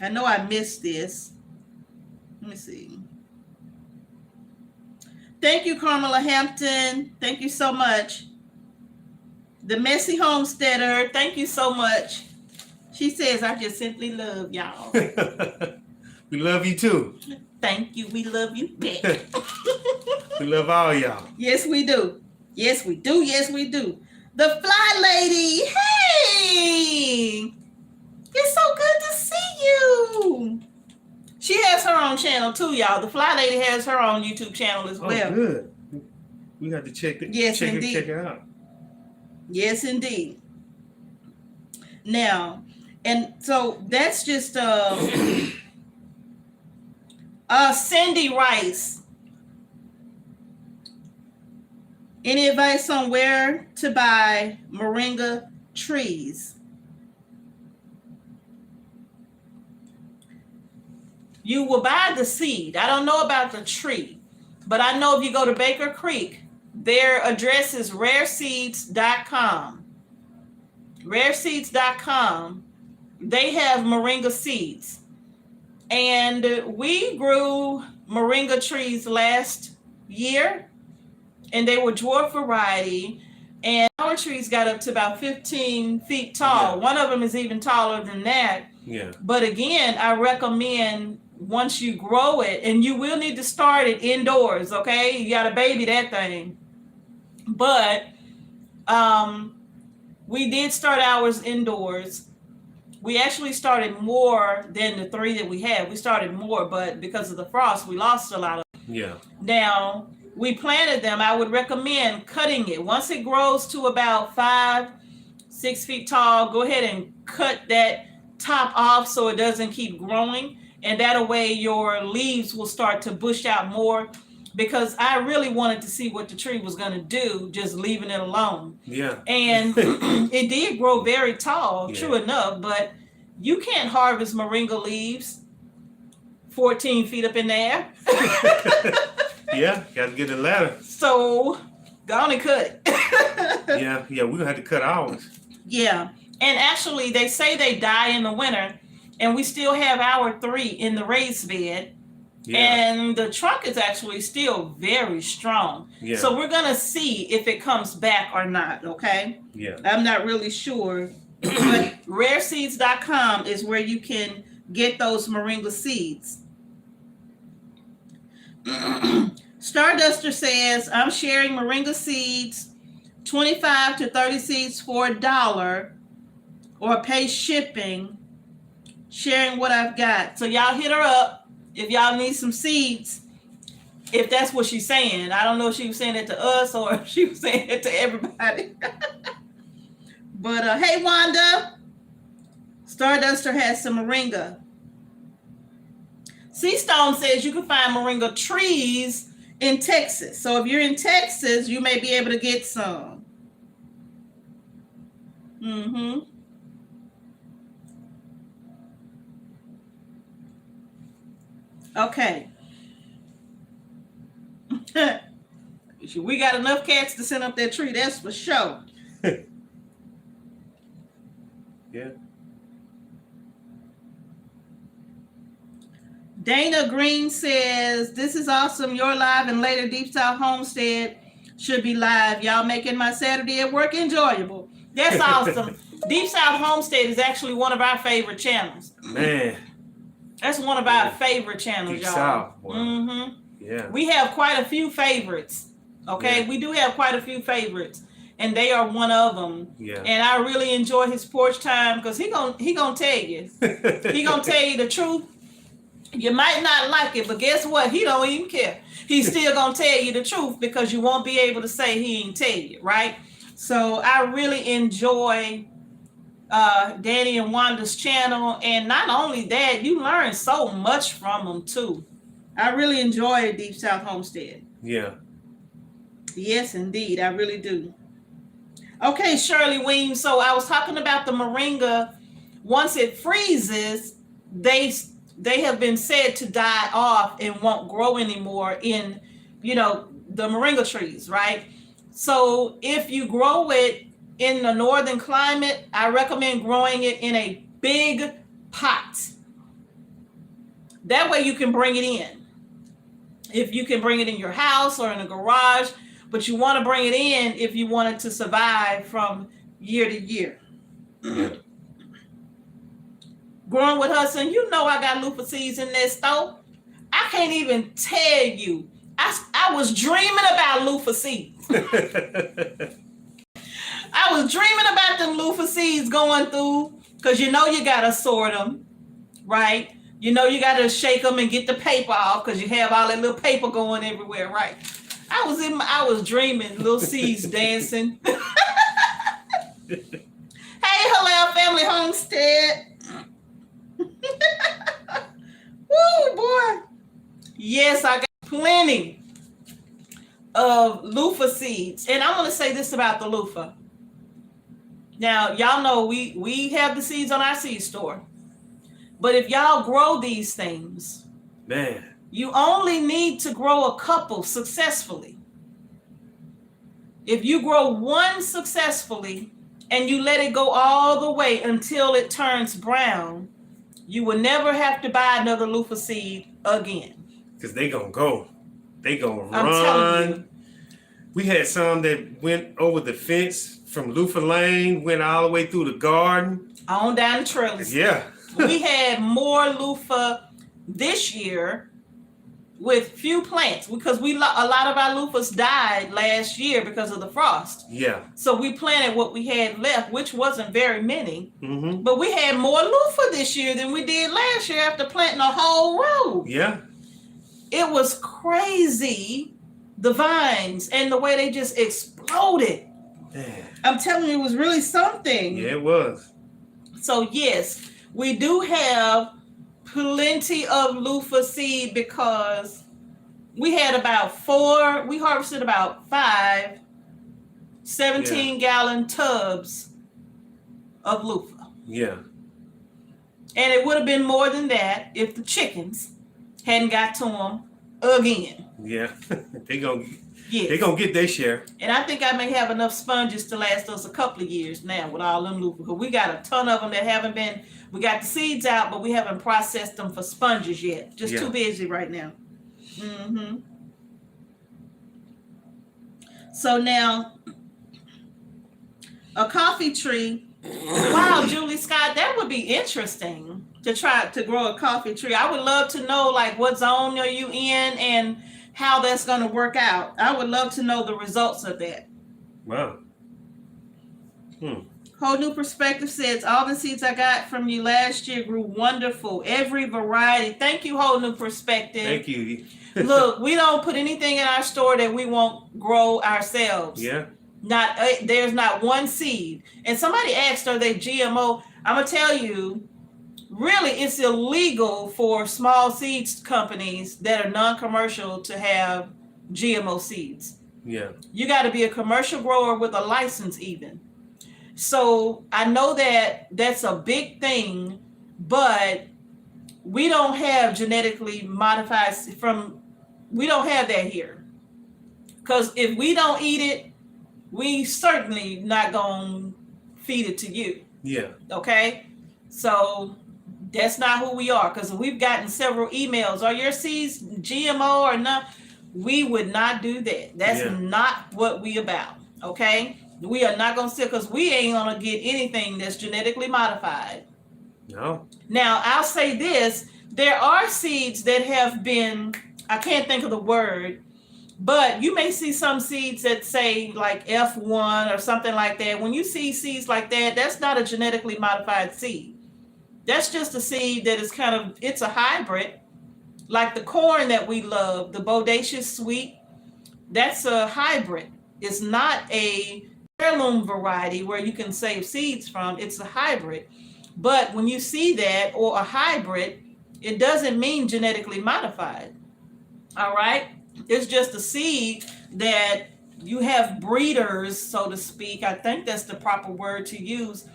I know I missed this. Let me see. Thank you, Carmela Hampton. Thank you so much. The Messy Homesteader. Thank you so much. She says, I just simply love y'all. We love you too. Thank you. We love you back. We love all y'all. Yes, we do. Yes, we do. Yes, we do. The Fly Lady. Hey! It's so good to see you. She has her own channel too, y'all. The Fly Lady has her own YouTube channel as well. Oh, good. We have to check it. Yes, check indeed. Check it out. Yes, indeed. Now, and so that's just Cindy Rice. Any advice on where to buy Moringa trees? You will buy the seed. I don't know about the tree, but I know if you go to Baker Creek, their address is rareseeds.com. Rareseeds.com. They have Moringa seeds. And we grew Moringa trees last year, and they were dwarf variety. And our trees got up to about 15 feet tall. Yeah. One of them is even taller than that. Yeah. But again, I recommend once you grow it, and you will need to start it indoors, okay? You got to baby that thing. But we did start ours indoors. We actually started more than the 3 that we had. We started more, but because of the frost, we lost a lot of them. Yeah. Now, we planted them. I would recommend cutting it. Once it grows to about 5-6 feet tall, go ahead and cut that top off so it doesn't keep growing. And that way your leaves will start to bush out more, because I really wanted to see what the tree was going to do, just leaving it alone. Yeah. And it did grow very tall, yeah. True enough, but you can't harvest Moringa leaves 14 feet up in the air. Yeah, got to get a ladder. So, go on and cut it. Yeah, we're going to have to cut ours. Yeah, and actually they say they die in the winter, and we still have our 3 in the raised bed. Yeah. And the trunk is actually still very strong. Yeah. So we're going to see if it comes back or not, okay? Yeah. I'm not really sure. But rareseeds.com is where you can get those Moringa seeds. Starduster says, I'm sharing Moringa seeds, 25 to 30 seeds for $1, or pay shipping, sharing what I've got. So y'all hit her up if y'all need some seeds, if that's what she's saying. I don't know if she was saying it to us or if she was saying it to everybody. But hey, Wanda, Starduster has some Moringa. Seastone says you can find Moringa trees in Texas. So if you're in Texas, you may be able to get some. Mm-hmm. Okay. We got enough cats to send up that tree, that's for sure. Yeah. Dana Green says, this is awesome. You're live, and later Deep South Homestead should be live. Y'all making my Saturday at work enjoyable. That's awesome. Deep South Homestead is actually one of our favorite channels. Man. That's one of our favorite channels, Deep y'all. South. Wow. Mm-hmm. Yeah. We have quite a few favorites. Okay, yeah. We do have quite a few favorites, and they are one of them. Yeah. And I really enjoy his porch time, because he gonna tell you. He gonna tell you the truth. You might not like it, but guess what? He don't even care. He's still gonna tell you the truth, because you won't be able to say he ain't tell you, right? So I really enjoy Danny and Wanda's channel, and not only that, you learn so much from them too. I really enjoy Deep South Homestead. Yeah. Yes, indeed, I really do. Okay, Shirley Weems. So I was talking about the Moringa. Once it freezes, they have been said to die off and won't grow anymore in, the Moringa trees, right? So if you grow it in the northern climate, I recommend growing it in a big pot. That way you can bring it in. if you can bring it in your house or in a garage, but you want to bring it in if you want it to survive from year to year. Growing with Hudson, you know I got loofah seeds in that store. I can't even tell you. I was dreaming about loofah seeds. I was dreaming about them loofah seeds going through, because you know you got to sort them, right? You know you got to shake them and get the paper off, because you have all that little paper going everywhere, right? I was dreaming, little seeds dancing. Hey, hello, family homestead. Woo, boy. Yes, I got plenty of loofah seeds. And I'm going to say this about the loofah. Now, y'all know we have the seeds on our seed store. But if y'all grow these things, man, you only need to grow a couple successfully. If you grow one successfully and you let it go all the way until it turns brown, you will never have to buy another loofah seed again. Because they gonna go. They gonna run. I'm telling you. We had some that went over the fence from Loofah Lane, went all the way through the garden. On down the trails. Yeah. We had more loofah this year with few plants, because a lot of our loofahs died last year because of the frost. Yeah. So we planted what we had left, which wasn't very many. Mm-hmm. But we had more loofah this year than we did last year after planting a whole row. Yeah. It was crazy, the vines and the way they just exploded. Man. I'm telling you, it was really something. Yeah, it was. So yes, we do have plenty of loofah seed, because we had we harvested about 5 17-gallon tubs of loofah. Yeah. And it would have been more than that if the chickens hadn't got to them again. Yeah. They gonna Yes. get their share. And I think I may have enough sponges to last us a couple of years now with all them loofah, because we got a ton of them that haven't been, we got the seeds out, but we haven't processed them for sponges yet. Just too busy right now. Mm-hmm. So now, a coffee tree. Wow, Julie Scott, that would be interesting to try to grow a coffee tree. I would love to know, like, what zone are you in and how that's going to work out. I would love to know the results of that. Wow. Whole New Perspective says, all the seeds I got from you last year grew wonderful. Every variety. Thank you, Whole New Perspective. Thank you. Look, we don't put anything in our store that we won't grow ourselves. Yeah. There's not one seed. And somebody asked, are they GMO? I'm going to tell you, really, it's illegal for small seeds companies that are non-commercial to have GMO seeds. Yeah. You got to be a commercial grower with a license even. So I know that that's a big thing, but we don't have genetically modified we don't have that here. Because if we don't eat it, we certainly not going to feed it to you. Yeah. Okay? So that's not who we are, because we've gotten several emails. Are your seeds GMO or not? We would not do that. That's not what we about. Okay? We are not going to sit, because we ain't going to get anything that's genetically modified. No. Now, I'll say this. There are seeds that have been, I can't think of the word, but you may see some seeds that say like F1 or something like that. When you see seeds like that, that's not a genetically modified seed. That's just a seed that is it's a hybrid. Like the corn that we love, the Bodacious Sweet, that's a hybrid. It's not a heirloom variety where you can save seeds from. It's a hybrid. But when you see that, or a hybrid, it doesn't mean genetically modified. All right? It's just a seed that you have breeders, so to speak. I think that's the proper word to use,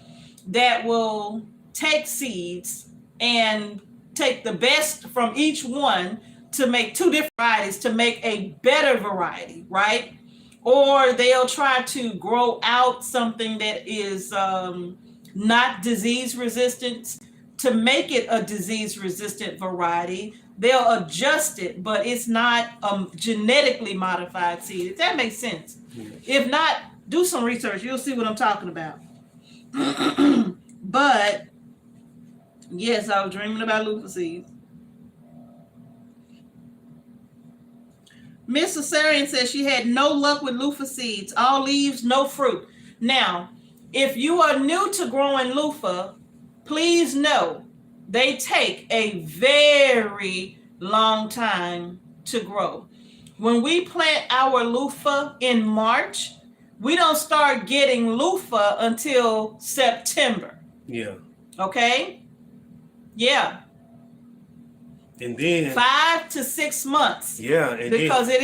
that will take seeds and take the best from each one to make 2 different varieties to make a better variety, right? Or they'll try to grow out something that is not disease resistant to make it a disease-resistant variety. They'll adjust it, but it's not a genetically modified seed, if that makes sense. If not, do some research. You'll see what I'm talking about. But, yes, I was dreaming about loofah seeds. Miss Cesarian says she had no luck with loofah seeds. All leaves, no fruit. Now, if you are new to growing loofah, please know they take a very long time to grow. When we plant our loofah in March, we don't start getting loofah until September. Yeah. Okay? Yeah. And then 5 to 6 months. Yeah. And because it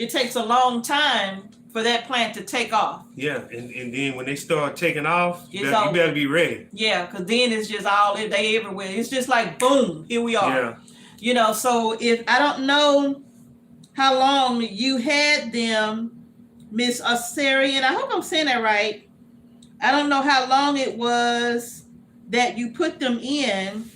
takes a long time for that plant to take off. Yeah, and then when they start taking off, you It's better be ready. Yeah, because then it's just they everywhere. It's just like boom, here we are. Yeah. You know, so if I don't know how long you had them, Miss Osarian, I hope I'm saying that right. I don't know how long it was that you put them in,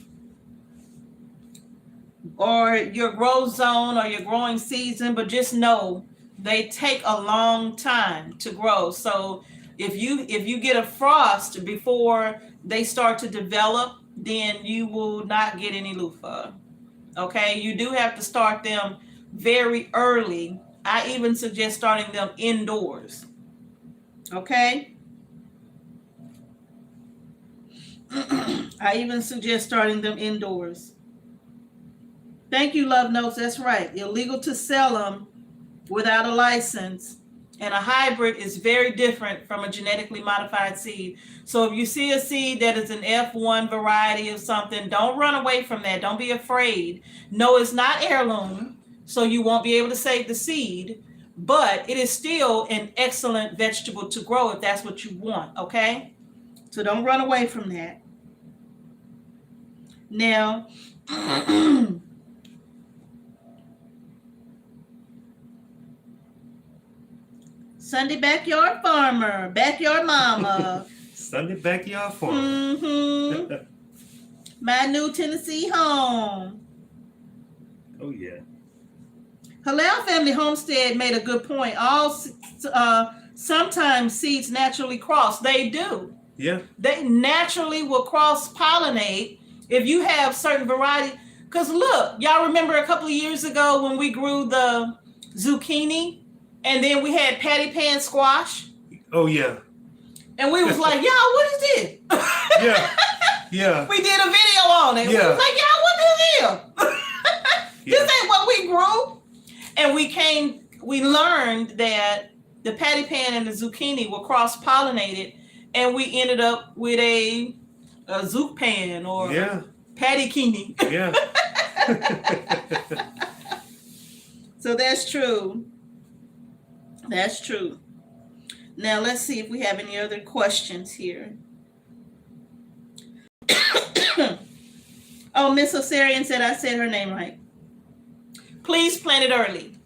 or your grow zone or your growing season, but just know they take a long time to grow. So if you get a frost before they start to develop, then you will not get any loofah. Okay, you do have to start them very early. I even suggest starting them indoors. Okay. I even suggest starting them indoors. Thank you, Love Notes. That's right. Illegal to sell them without a license. And a hybrid is very different from a genetically modified seed. So if you see a seed that is an F1 variety of something, don't run away from that. Don't be afraid. No, it's not heirloom, so you won't be able to save the seed, but it is still an excellent vegetable to grow if that's what you want, okay? So don't run away from that. Now, Sunday Backyard Farmer, Backyard Mama. Sunday Backyard Farmer. Mm-hmm. My new Tennessee home. Oh, yeah. Halal Family Homestead made a good point. Sometimes seeds naturally cross. They do. Yeah. They naturally will cross-pollinate if you have certain variety. Because look, y'all remember a couple of years ago when we grew the zucchini and then we had patty pan squash? Oh, yeah. And we was like, y'all, what is this? Yeah. Yeah. We did a video on it. Yeah. We was like, y'all, what is this? This ain't what we grew. And we learned that the patty pan and the zucchini were cross-pollinated, and we ended up with a zouk pan or patty kini. Yeah. So that's true. That's true. Now let's see if we have any other questions here. Oh, Miss Osarian said I said her name right. Please plant it early.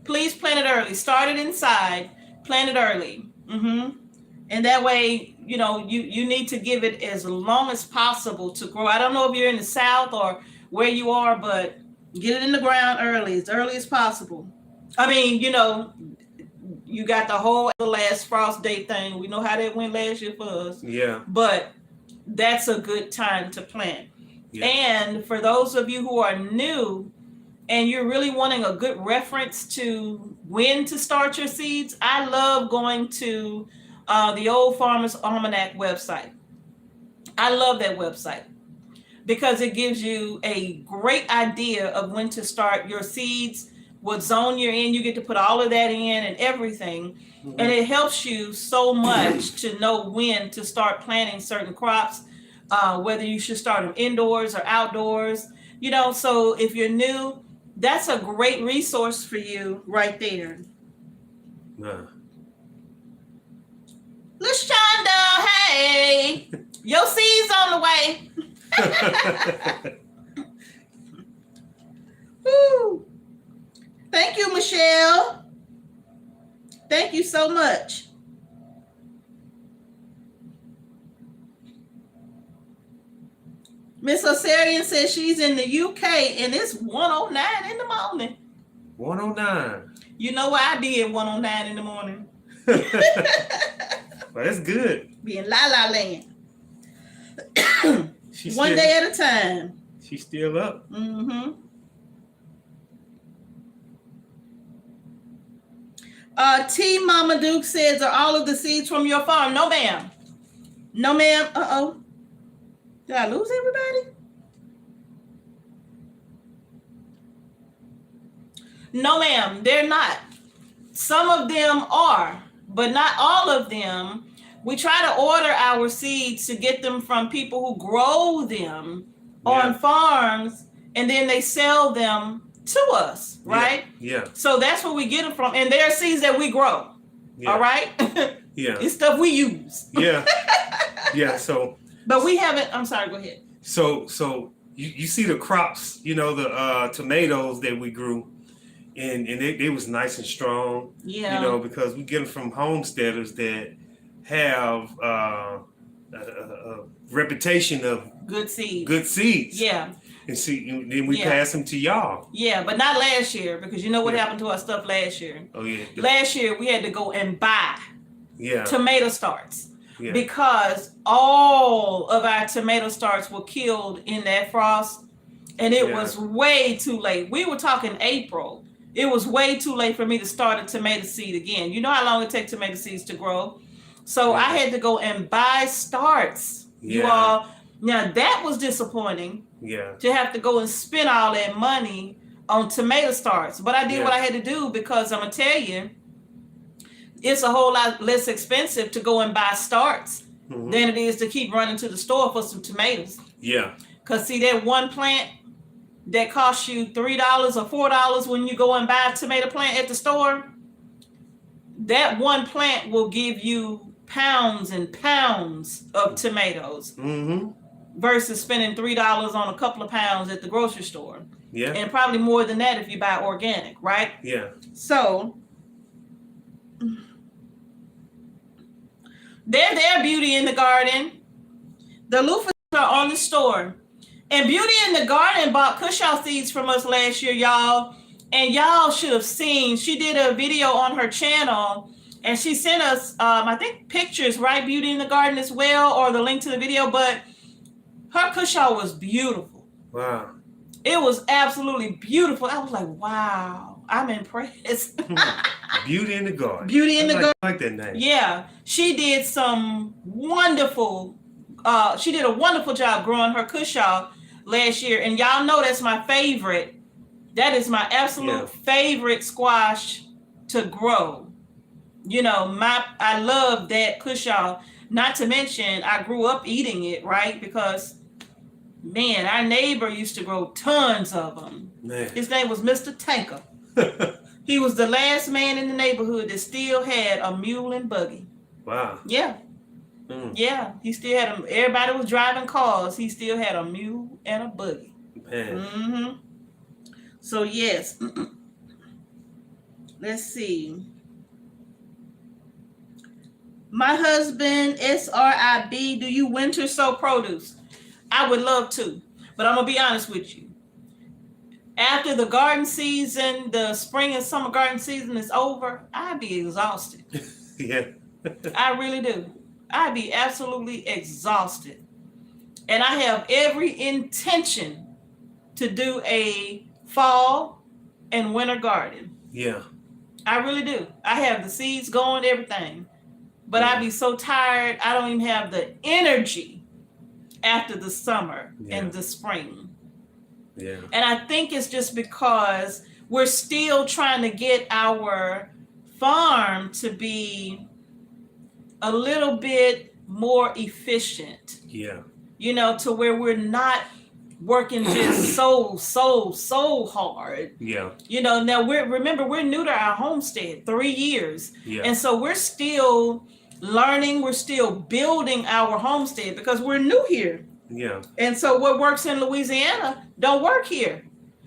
Please plant it early. Start it inside. Plant it early. And that way, you know, you need to give it as long as possible to grow. I don't know if you're in the South or where you are, but get it in the ground early as possible. I mean, you know, you got the last frost date thing. We know how that went last year for us. Yeah. But that's a good time to plant. Yeah. And for those of you who are new and you're really wanting a good reference to when to start your seeds, I love going to the Old Farmer's Almanac website. I love that website because it gives you a great idea of when to start your seeds, what zone you're in. You get to put all of that in and everything. Mm-hmm. And it helps you so much to know when to start planting certain crops, whether you should start them indoors or outdoors. You know, so if you're new, that's a great resource for you right there. LaShonda, hey, your seed's on the way. Woo. Thank you, Michelle. Thank you so much. Miss Osarian says she's in the UK and it's 1:09 in the morning. 1:09. You know what I did 1:09 in the morning? Well, that's good. Be in La La Land. One day at a time. She's still up. Mm-hmm. T Mama Duke says, are all of the seeds from your farm? No, ma'am. No, ma'am. Uh-oh. Did I lose everybody? No, ma'am. They're not. Some of them are, but not all of them. We try to order our seeds to get them from people who grow them on farms, and then they sell them to us, right? Yeah. So that's where we get them from. And they're seeds that we grow. Yeah. All right? Yeah. It's stuff we use. Yeah. Yeah. So. But we haven't. I'm sorry. Go ahead. So you see the crops, you know, the tomatoes that we grew, and they was nice and strong. Yeah. You know, because we get them from homesteaders that have a reputation of good seeds. Good seeds. Yeah. And see, then we pass them to y'all. Yeah, but not last year, because you know what happened to our stuff last year. Oh yeah. Last year we had to go and buy tomato starts. Yeah. Because all of our tomato starts were killed in that frost, and it was way too late. We were talking April. It was way too late for me to start a tomato seed again. You know how long it takes tomato seeds to grow? So I had to go and buy starts. Yeah. You all, now that was disappointing. Yeah. To have to go and spend all that money on tomato starts. But I did what I had to do, because I'm going to tell you, it's a whole lot less expensive to go and buy starts than it is to keep running to the store for some tomatoes. Yeah. Because see, that one plant that costs you $3 or $4 when you go and buy a tomato plant at the store, that one plant will give you pounds and pounds of tomatoes versus spending $3 on a couple of pounds at the grocery store. Yeah. And probably more than that if you buy organic, right? Yeah. So they're there, Beauty in the Garden. The Loofahs are on the store. And Beauty in the Garden bought cushaw seeds from us last year, y'all. And y'all should have seen, she did a video on her channel, and she sent us, I think, pictures, right, Beauty in the Garden as well, or the link to the video. But her cushaw was beautiful. Wow. It was absolutely beautiful. I was like, wow, I'm impressed. Beauty in the Garden. Beauty in the Garden. I like that name. Yeah. She did some wonderful, she did a wonderful job growing her cushaw last year. And y'all know that's my favorite. That is my absolute favorite squash to grow. You know, I love that cushaw. Not to mention, I grew up eating it, right? Because, man, our neighbor used to grow tons of them. Man. His name was Mr. Tanker. He was the last man in the neighborhood that still had a mule and buggy. Wow. Yeah. Yeah. He still had them. Everybody was driving cars. He still had a mule and a buggy. Man. So, yes. Let's see. My husband, SRIB, do you winter sow produce? I would love to, but I'm going to be honest with you. After the garden season, the spring and summer garden season is over, I'd be exhausted. Yeah. I really do. I'd be absolutely exhausted. And I have every intention to do a fall and winter garden. Yeah. I really do. I have the seeds going, everything. But I'd be so tired, I don't even have the energy after the summer and the spring. Yeah. And I think it's just because we're still trying to get our farm to be a little bit more efficient. Yeah. You know, to where we're not working just so hard. Yeah. You know, now we're new to our homestead, 3 years. Yeah. And so we're still learning, we're still building our homestead because we're new here. Yeah. And so what works in Louisiana don't work here.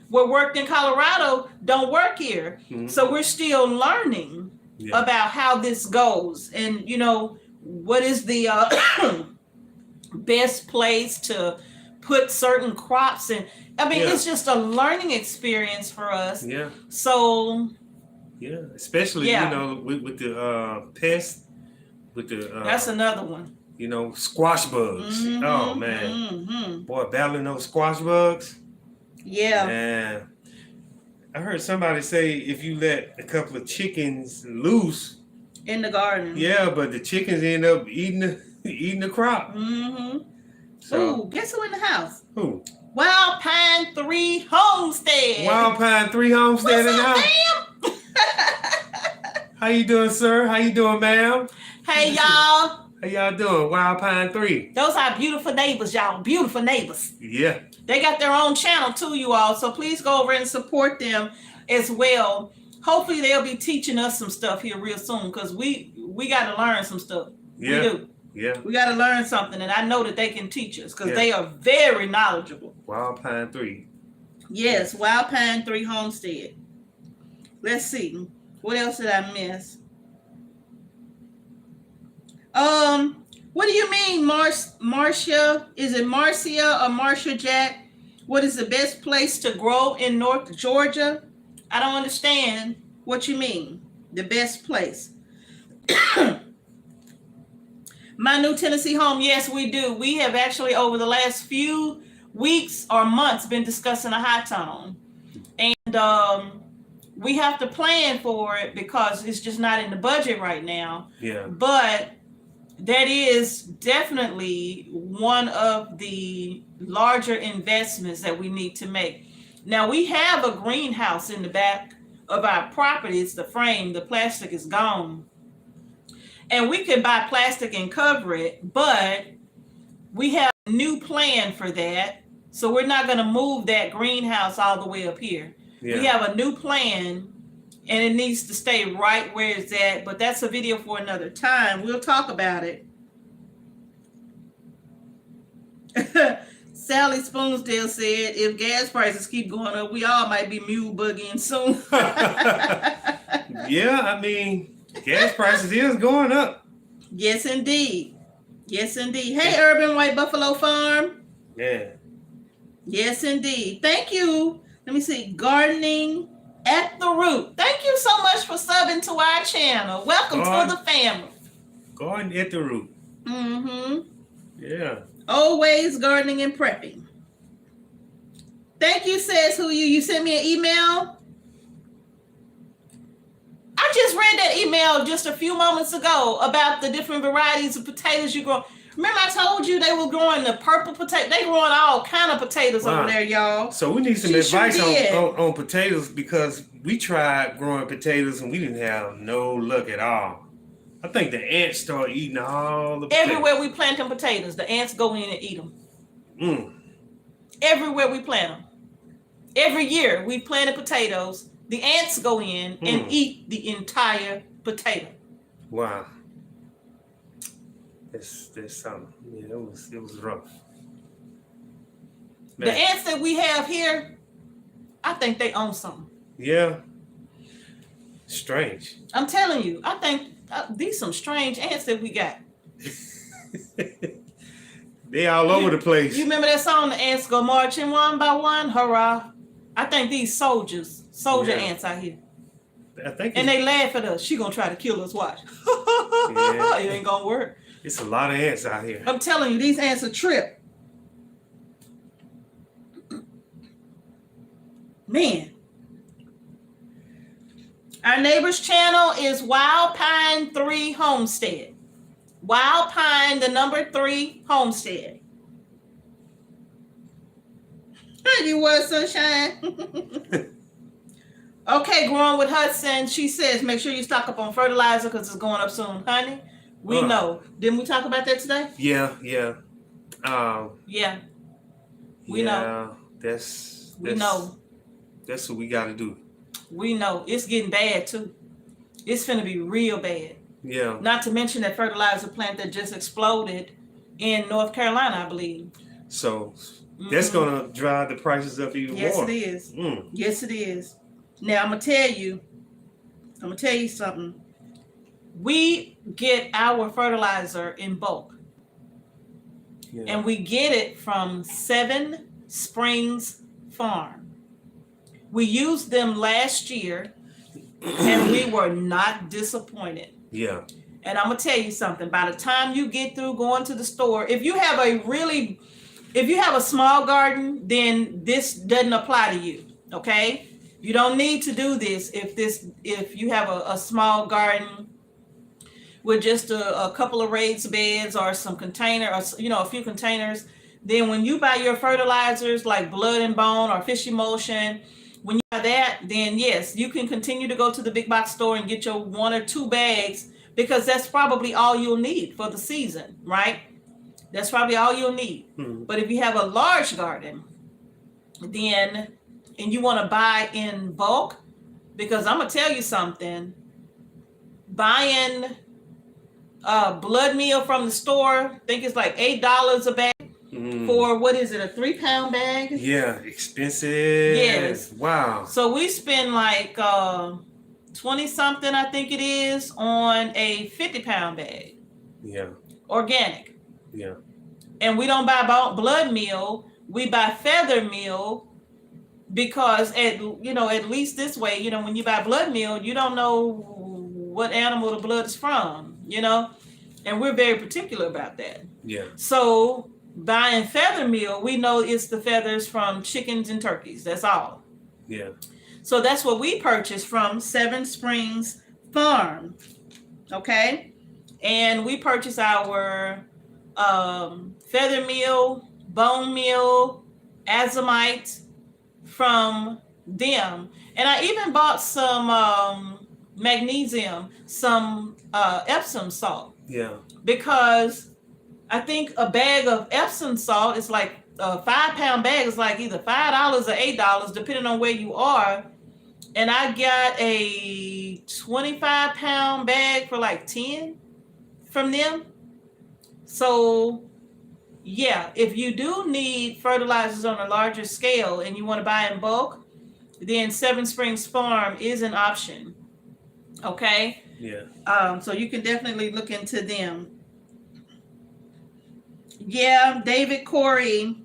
What worked in Colorado don't work here. Mm-hmm. So we're still learning about how this goes, and you know, what is the best place to put certain crops in. I mean, it's just a learning experience for us. Yeah. So. Yeah, especially you know with the pests, with the that's another one. You know, squash bugs. Oh man, boy, battling those squash bugs. Yeah. Man, I heard somebody say if you let a couple of chickens loose in the garden. Yeah, but the chickens end up eating the crop. So, ooh, guess who in the house? Who? Wild Pine 3 Homestead. Wild Pine 3 Homestead in the house. How you doing, sir? How you doing, ma'am? Hey, y'all. How y'all doing? Wild Pine 3. Those are beautiful neighbors, y'all. Beautiful neighbors. Yeah. They got their own channel too, you all. So please go over and support them as well. Hopefully they'll be teaching us some stuff here real soon, because we got to learn some stuff. Yeah. We do. Yeah. We got to learn something, and I know that they can teach us because they are very knowledgeable. Wild Pine 3. Yes, Wild Pine 3 Homestead. Let's see. What else did I miss? What do you mean, Marcia? Is it Marcia or Marcia Jack? What is the best place to grow in North Georgia? I don't understand what you mean. The best place. My new Tennessee home. Yes, we do. We have actually over the last few weeks or months been discussing a high tone. And we have to plan for it because it's just not in the budget right now. Yeah. But that is definitely one of the larger investments that we need to make. Now, we have a greenhouse in the back of our property. It's the frame. The plastic is gone. And we can buy plastic and cover it, but we have a new plan for that. So we're not going to move that greenhouse all the way up here. Yeah. We have a new plan, and it needs to stay right where it's at. But that's a video for another time. We'll talk about it. Sally Spoonsdale said, if gas prices keep going up, we all might be mule buggying soon. Yeah, I mean, gas prices is going up. Yes, indeed. Yes, indeed. Hey, Urban White Buffalo Farm. Yeah. Yes, indeed. Thank you. Let me see. Gardening at the Root. Thank you so much for subbing to our channel. Welcome to the family. Garden at the Root. Yeah. Always gardening and prepping. Thank you, says who you. You sent me an email. I just read that email just a few moments ago about the different varieties of potatoes you grow. Remember I told you they were growing the purple potato. They growing all kind of potatoes over there, y'all. So we need some advice on potatoes, because we tried growing potatoes and we didn't have no luck at all. I think the ants start eating all the potatoes. Everywhere we plant them potatoes, the ants go in and eat them. Everywhere we plant them. Every year we planted potatoes, the ants go in and eat the entire potato. Wow. There's something. Yeah, it was rough. Man. The ants that we have here, I think they own something. Yeah. Strange. I'm telling you, I think these some strange ants that we got. They all over the place. You remember that song, The Ants Go Marching One by One? Hurrah. I think these soldier ants out here. I think and they laugh at us. She gonna try to kill us, watch. It ain't gonna work. It's a lot of ants out here. I'm telling you, these ants are trip. Man. Our neighbor's channel is Wild Pine 3 Homestead. Wild Pine, the number 3 Homestead. You was, sunshine. Okay, Growing with Hudson. She says, make sure you stock up on fertilizer because it's going up soon. Honey, we know. Didn't we talk about that today? Yeah. We know. We know. That's what we got to do. We know. It's getting bad, too. It's finna be real bad. Yeah. Not to mention that fertilizer plant that just exploded in North Carolina, I believe. So that's going to drive the prices up even more. Yes, it is. Yes, it is. Now, I'm going to tell you something. We get our fertilizer in bulk. Yeah. And we get it from Seven Springs Farm. We used them last year and we were not disappointed. Yeah. And I'm gonna tell you something. By the time you get through going to the store, if you have a small garden, then this doesn't apply to you. Okay? You don't need to do this if you have a small garden with just a couple of raised beds or some container or a few containers. Then when you buy your fertilizers like Blood and Bone or Fish Emulsion, when you buy that, then yes, you can continue to go to the big box store and get your 1 or 2 bags, because that's probably all you'll need for the season, right? That's probably all you'll need. Mm-hmm. But if you have a large garden, then, and you want to buy in bulk, because I'm going to tell you something, buying blood meal from the store, I think it's like $8 a bag for, what is it, a 3-pound bag? Yeah, expensive. Yes. Wow. So we spend like 20 something, I think it is, on a 50-pound bag. Yeah. Organic. Yeah. And we don't buy blood meal, we buy feather meal, because at least this way, when you buy blood meal, you don't know what animal the blood is from, and we're very particular about that. Yeah. So buying feather meal, we know it's the feathers from chickens and turkeys. That's all. Yeah. So that's what we purchased from Seven Springs Farm. Okay. And we purchased our feather meal, bone meal, azomite from them. And I even bought some magnesium, some Epsom salt. Yeah. Because I think a bag of Epsom salt is like a 5-pound bag is like either $5 or $8, depending on where you are. And I got a 25-pound bag for like 10 from them. So yeah, if you do need fertilizers on a larger scale and you want to buy in bulk, then Seven Springs Farm is an option. Okay. Yeah. So you can definitely look into them. Yeah, David Corey.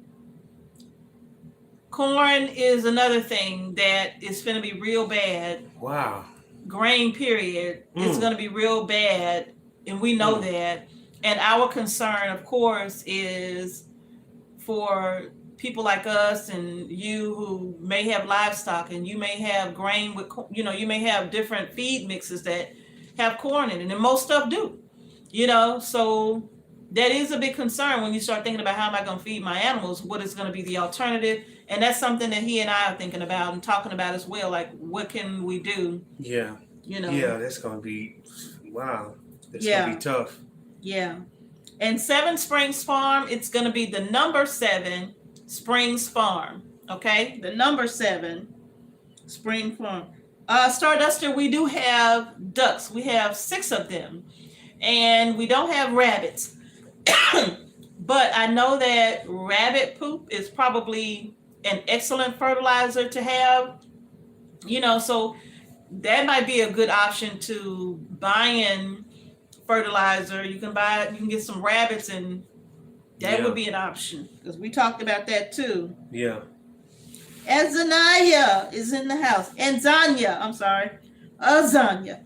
Corn is another thing that is going to be real bad. Wow. Grain, period. It's going to be real bad. And we know that. And our concern, of course, is for people like us and you who may have livestock and you may have grain with, you may have different feed mixes that have corn in it. And most stuff do, so that is a big concern when you start thinking about how am I going to feed my animals? What is going to be the alternative? And that's something that he and I are thinking about and talking about as well. Like, what can we do? Yeah. Yeah, that's going to be, wow. That's going to be tough. Yeah. And Seven Springs Farm, it's going to be the number 7 Springs Farm. Okay? The number 7 Spring Farm. Starduster, we do have ducks. We have 6 of them. And we don't have rabbits. But I know that rabbit poop is probably an excellent fertilizer to have, so that might be a good option to buy in fertilizer. You can get some rabbits, and that would be an option, because we talked about that too. Yeah. Azania is in the house. Azania, I'm sorry. Azania.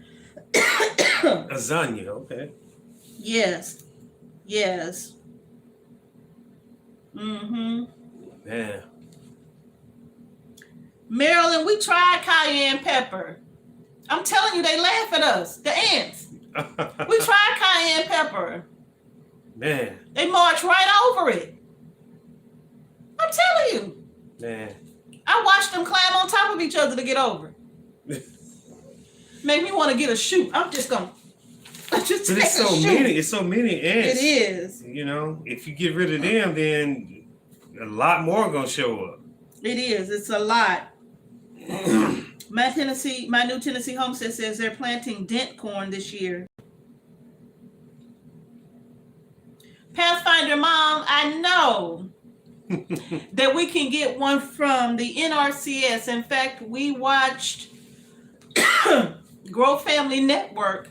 Azania, okay. Yes. Man. Marilyn, we tried cayenne pepper. I'm telling you, they laugh at us. The ants. We tried cayenne pepper. Man. They march right over it. I'm telling you. Man. I watched them climb on top of each other to get over it. Make me want to get a shoot. I'm just going to just But take it's so a shoot. many. It's so many ants. It is. If you get rid of them, then a lot more gonna show up. It is. It's a lot. My new Tennessee homestead says they're planting dent corn this year. Pathfinder Mom, I know that we can get one from the NRCS. In fact, we watched Grow Family Network.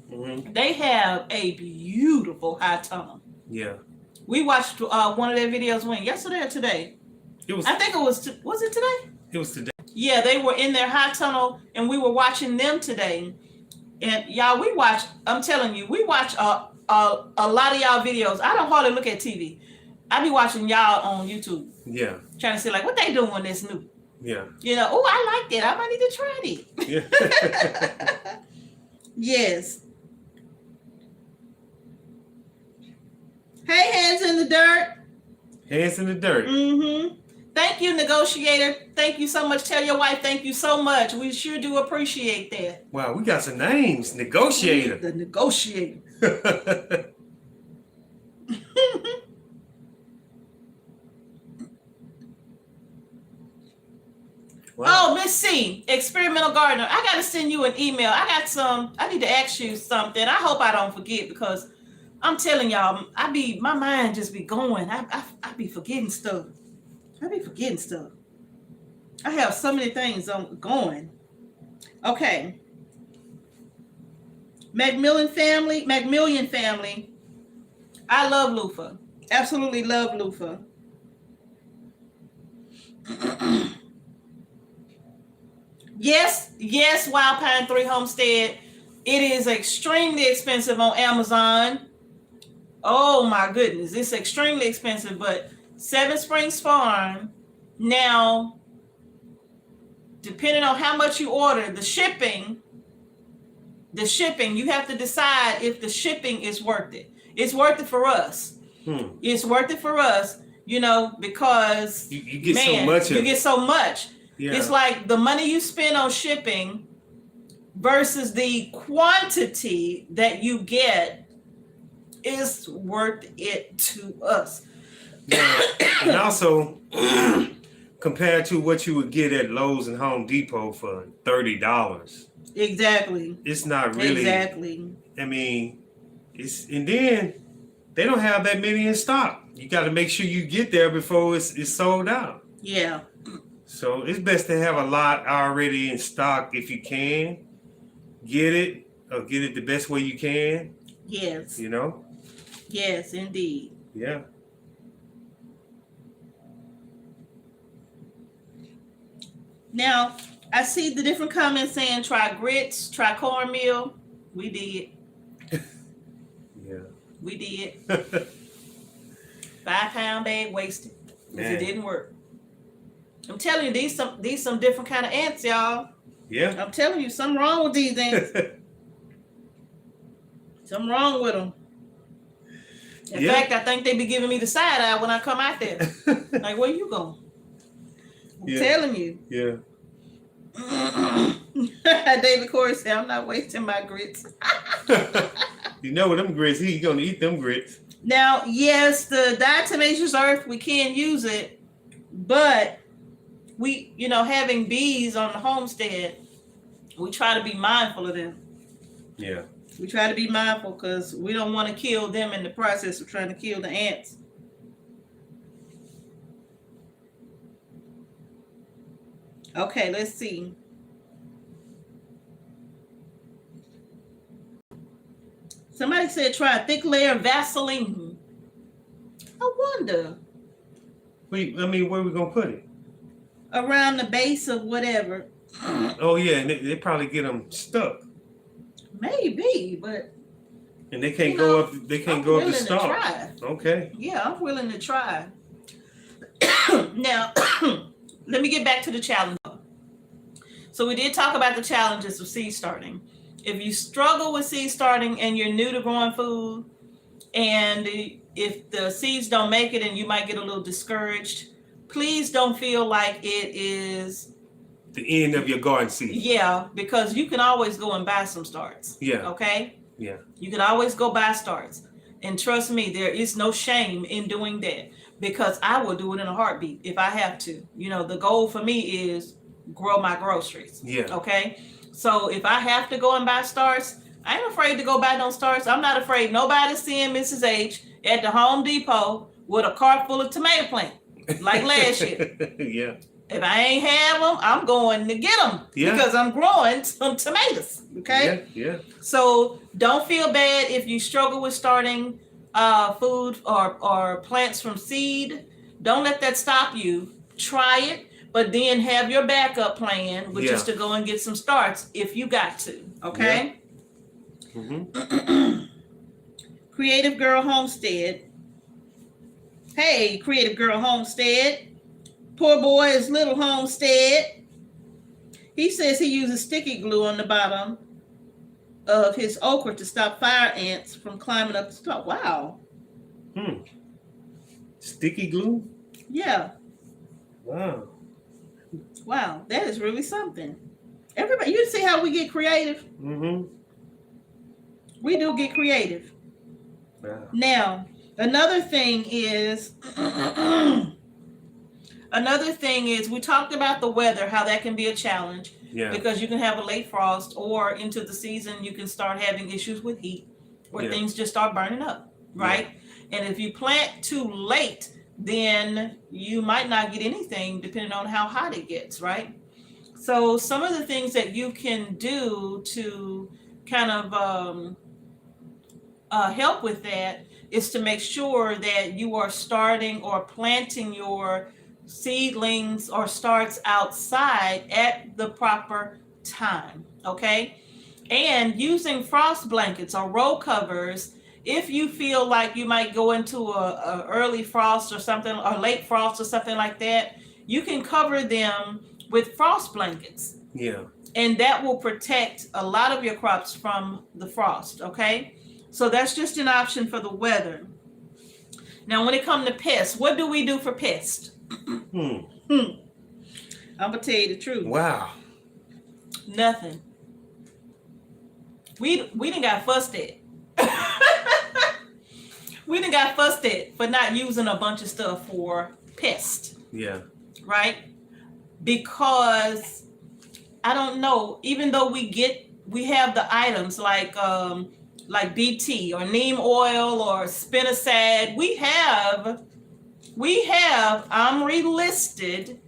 They have a beautiful high tunnel. Yeah. We watched one of their videos when yesterday or today. I think it was it today? It was today. Yeah, they were in their high tunnel, and we were watching them today. And y'all, we watch. I'm telling you, we watch a lot of y'all videos. I don't hardly look at TV. I be watching y'all on YouTube. Yeah. Trying to see like what they doing that's new. Yeah. You know, oh, I like that. I might need to try it. Yeah. Yes. Hey, hands in the dirt. Hands in the dirt. Mm-hmm. Thank you, negotiator. Thank you so much. Tell your wife thank you so much. We sure do appreciate that. Wow, we got some names. Negotiator. The negotiator. Wow. Oh, Miss C, experimental gardener. I got to send you an email. I need to ask you something. I hope I don't forget because I'm telling y'all, my mind just be going. I be forgetting stuff. I have so many things going. Okay. Macmillan family. I love Loofah. Absolutely love Loofah. Yes, Wild Pine 3 Homestead. It is extremely expensive on Amazon. Oh my goodness, it's extremely expensive, but Seven Springs Farm, now, depending on how much you order, the shipping, you have to decide if the shipping is worth it. It's worth it for us. It's worth it for us, because you get so much. You get so much. Yeah. It's like the money you spend on shipping versus the quantity that you get is worth it to us. Yeah. And also, compared to what you would get at Lowe's and Home Depot for $30. Exactly. It's not really. Exactly. I mean, and then they don't have that many in stock. You got to make sure you get there before it's sold out. Yeah. So it's best to have a lot already in stock if you can. Get it the best way you can. Yes. Yes, indeed. Yeah. Now, I see the different comments saying try grits, try cornmeal. We did. Yeah. We did. 5-pound bag wasted because it didn't work. I'm telling you, these some different kind of ants, y'all. Yeah. I'm telling you, something wrong with these ants. Something wrong with them. In fact, I think they be giving me the side eye when I come out there. Like, where you going? I'm telling you. Yeah. David Corey said, I'm not wasting my grits. You know what them grits, he's going to eat them grits. Now, yes, the Diatomaceous Earth, we can use it, but we, having bees on the homestead, we try to be mindful of them. Yeah. We try to be mindful because we don't want to kill them in the process of trying to kill the ants. Okay, let's see. Somebody said try a thick layer of Vaseline. I wonder. Wait, where are we going to put it? Around the base of whatever. Oh, yeah, and they probably get them stuck. Maybe, but... And they can't go up. They can't go up the stalk. Try. Okay. Yeah, I'm willing to try. Now, let me get back to the challenge. So we did talk about the challenges of seed starting. If you struggle with seed starting and you're new to growing food, and if the seeds don't make it and you might get a little discouraged, please don't feel like it is the end of your garden season. Yeah, because you can always go and buy some starts. Yeah. Okay? Yeah. You can always go buy starts. And trust me, there is no shame in doing that because I will do it in a heartbeat if I have to. The goal for me is grow my groceries. Yeah. Okay? So if I have to go and buy starts, I ain't afraid to go buy no starts. I'm not afraid nobody seeing Mrs. H at the Home Depot with a cart full of tomato plants like last year. Yeah. If I ain't have them, I'm going to get them because I'm growing some tomatoes. Okay. Yeah. So don't feel bad if you struggle with starting. food or plants from seed, don't let that stop you. Try it, but then have your backup plan, which is to go and get some starts if you got to. Okay. Yeah. Mm-hmm. Creative Girl Homestead. Hey, Creative Girl Homestead. Poor boy's little homestead. He says he uses sticky glue on the bottom of his okra to stop fire ants from climbing up the top. Wow. Sticky glue? Yeah. Wow. Wow, that is really something. Everybody, you see how we get creative? Mm-hmm. We do get creative. Wow. Now, another thing is we talked about the weather, how that can be a challenge. Yeah. Because you can have a late frost, or into the season you can start having issues with heat, where things just start burning up, right? Yeah. And if you plant too late, then you might not get anything depending on how hot it gets, right? So some of the things that you can do to kind of help with that is to make sure that you are starting or planting your seedlings or starts outside at the proper time, okay? And using frost blankets or roll covers, if you feel like you might go into a early frost or something, or late frost or something like that, you can cover them with frost blankets. Yeah. And that will protect a lot of your crops from the frost, okay? So that's just an option for the weather. Now, when it comes to pests, what do we do for pests? I'm gonna tell you the truth. Wow. Nothing. We done got fussed at. We done got fussed at for not using a bunch of stuff for pests. Yeah. Right? Because I don't know. Even though we have the items like BT or neem oil or spinosad, we have listed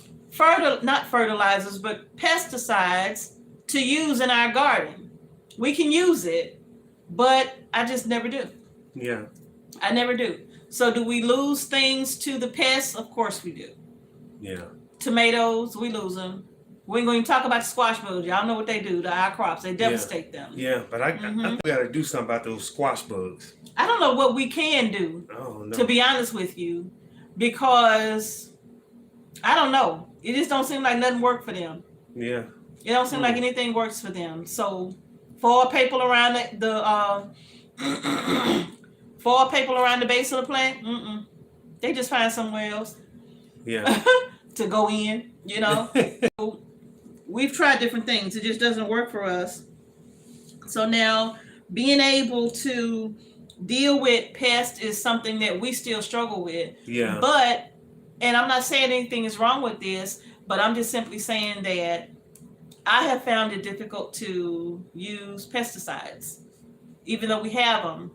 not fertilizers, but pesticides to use in our garden. We can use it, but I just never do. Yeah. I never do. So do we lose things to the pests? Of course we do. Yeah. Tomatoes, we lose them. We ain't going to talk about the squash bugs. Y'all know what they do to our crops. They devastate them. Yeah, but I got to do something about those squash bugs. I don't know what we can do, to be honest with you, because I don't know. It just don't seem like nothing worked for them. Yeah. It don't seem like anything works for them. So foil paper around foil paper around the base of the plant, they just find somewhere else. Yeah. To go in, you know. We've tried different things. It just doesn't work for us. So now being able to deal with pests is something that we still struggle with. Yeah. And I'm not saying anything is wrong with this, but I'm just simply saying that I have found it difficult to use pesticides. Even though we have them,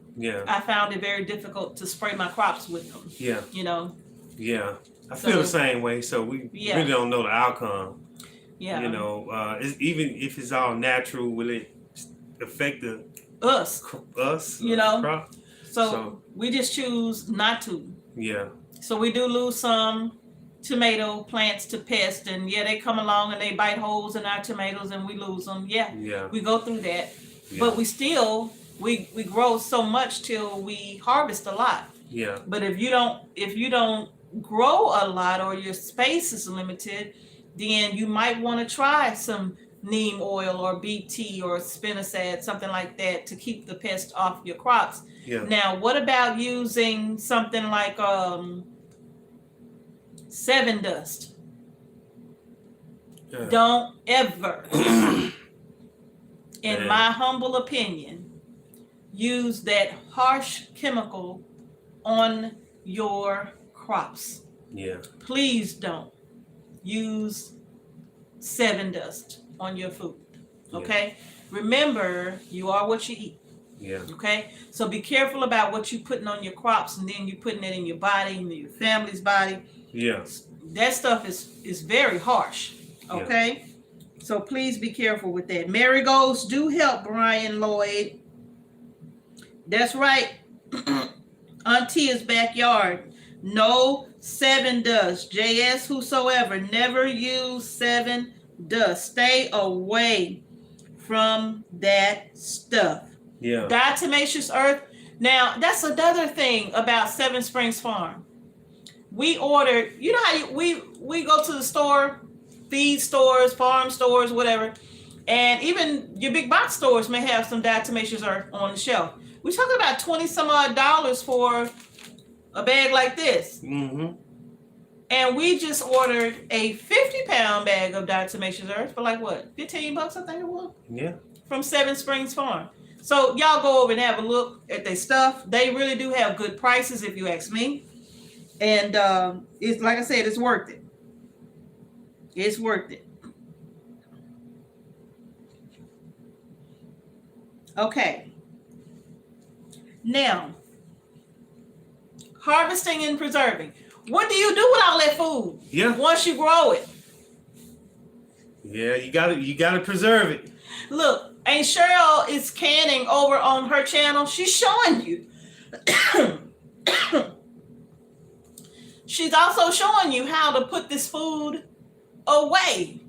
I found it very difficult to spray my crops with them. Yeah. You know? Yeah. I feel the same way, so we really don't know the outcome. Yeah. You know, even if it's all natural, will it affect us? You know? Crop? So we just choose not to. Yeah. So we do lose some tomato plants to pests, and they come along and they bite holes in our tomatoes and we lose them. Yeah. We go through that. Yeah. But we still we grow so much till we harvest a lot. Yeah. But if you don't grow a lot, or your space is limited, then you might want to try some neem oil or BT or spinosad, something like that, to keep the pest off your crops. Yeah. Now, what about using something like Seven Dust? Yeah. Don't ever, in my humble opinion, use that harsh chemical on your crops. Yeah. Please don't use Seven Dust on your food. Okay? Yeah. Remember, you are what you eat. Yeah. Okay? So be careful about what you're putting on your crops, and then you're putting it in your body, in your family's body. Yeah. That stuff is very harsh. Okay? Yeah. So please be careful with that. Marigolds do help, Brian Lloyd. That's right. Auntie's backyard. No 7 dust. JS whosoever. Never use 7 dust. Stay away from that stuff. Yeah. Diatomaceous earth. Now, that's another thing about Seven Springs Farm. We ordered, you know how we go to the store, feed stores, farm stores, whatever, and even your big box stores may have some diatomaceous earth on the shelf. We're talking about $20 some odd for a bag like this. Mm-hmm. And we just ordered a 50-pound bag of diatomaceous earth for like what, $15, I think it was? Yeah. From Seven Springs Farm. So y'all go over and have a look at their stuff. They really do have good prices, if you ask me. And it's like I said, it's worth it. It's worth it. Okay. Now, harvesting and preserving. What do you do with all that food? Yeah. Once you grow it. Yeah, you gotta preserve it. Look, and Cheryl is canning over on her channel. She's showing you. She's also showing you how to put this food away,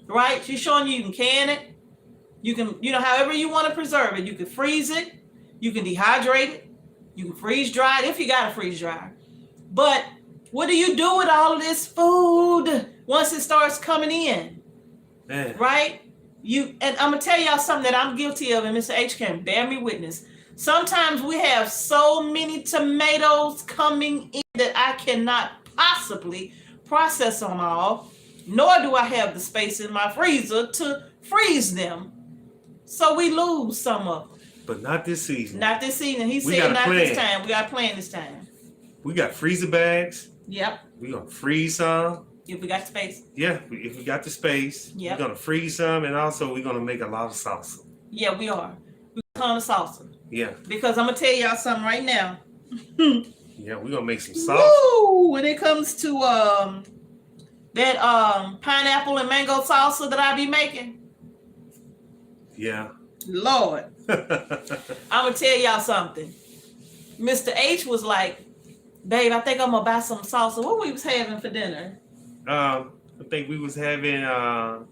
right? She's showing you can can it. You can, however you want to preserve it. You can freeze it. You can dehydrate it. You can freeze dry it if you got a freeze dryer. But what do you do with all of this food once it starts coming in? Man. Right? And I'm going to tell y'all something that I'm guilty of, and Mr. H can bear me witness. Sometimes we have so many tomatoes coming in that I cannot possibly process them all, nor do I have the space in my freezer to freeze them. So we lose some of them. But not this season. Not this season. He said not plan. this time. We got a plan this time. We got freezer bags. Yep. We're going to freeze some. If we got space. Yeah, if we got the space. Yep. We're going to freeze some, and also we're going to make a lot of salsa. Yeah, we are. We got a ton of salsa. Yeah. Because I'm going to tell y'all something right now. Yeah, we're going to make some salsa. Woo! When it comes to that pineapple and mango salsa that I be making. Yeah. Lord. I'm going to tell y'all something. Mr. H was like, babe, I think I'm going to buy some salsa. What we was having for dinner? I think we was having burritos.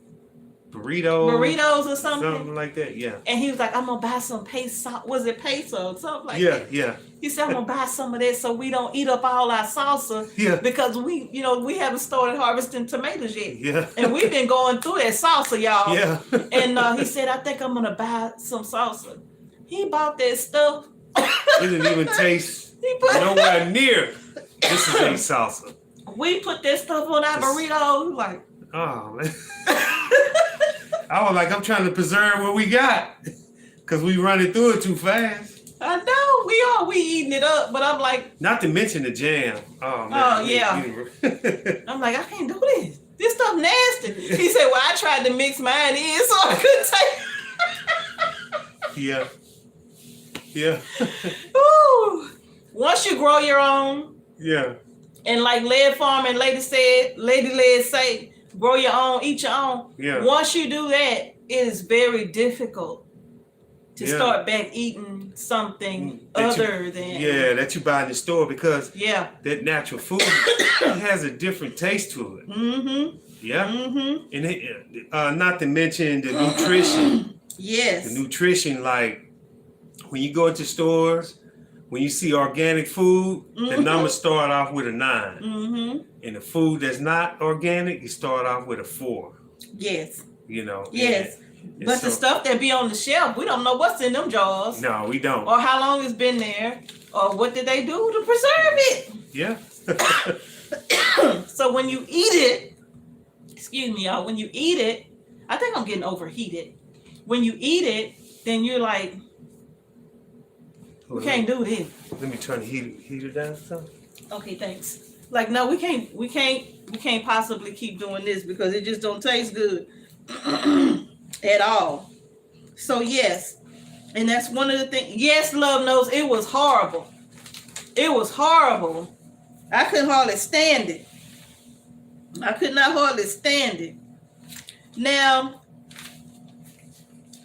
Burritos or something? Something like that, yeah. And he was like, I'm going to buy some peso. Was it peso? Something like that. Yeah. He said, I'm going to buy some of that so we don't eat up all our salsa. Yeah. Because we haven't started harvesting tomatoes yet. Yeah. And we've been going through that salsa, y'all. Yeah. And he said, I think I'm going to buy some salsa. He bought that stuff. It didn't even taste nowhere near this is a salsa. We put that stuff on our burritos. Like, oh, man. I was like, I'm trying to preserve what we got. Because we running through it too fast. I know, we eating it up, but I'm like. Not to mention the jam. Oh, man. Oh, yeah. I'm like, I can't do this. This stuff nasty. He said, well, I tried to mix mine in so I couldn't take. Yeah. Yeah. Ooh. Once you grow your own. Yeah. And like Led Farm and Lady Led say, grow your own, eat your own. Yeah. Once you do that, it is very difficult to start back eating something other than. Yeah, that you buy in the store because that natural food has a different taste to it. Mm-hmm. Yeah. Mm-hmm. And it, not to mention the nutrition. Yes. The nutrition, like when you go into stores, when you see organic food, the numbers start off with a 9. Mm-hmm. And the food that's not organic, you start off with a 4. Yes. Yes. But the stuff that be on the shelf, we don't know what's in them jars. No, we don't. Or how long it's been there. Or what did they do to preserve it. Yeah. So when you eat it, excuse me, y'all, when you eat it, I think I'm getting overheated. When you eat it, then you're like, we can't do this. Let me turn the heater down some. Okay, thanks. Like, no, we can't possibly keep doing this because it just don't taste good at all. So yes, and that's one of the things. Yes, Love knows it was horrible. It was horrible. I couldn't hardly stand it. I could not hardly stand it. Now,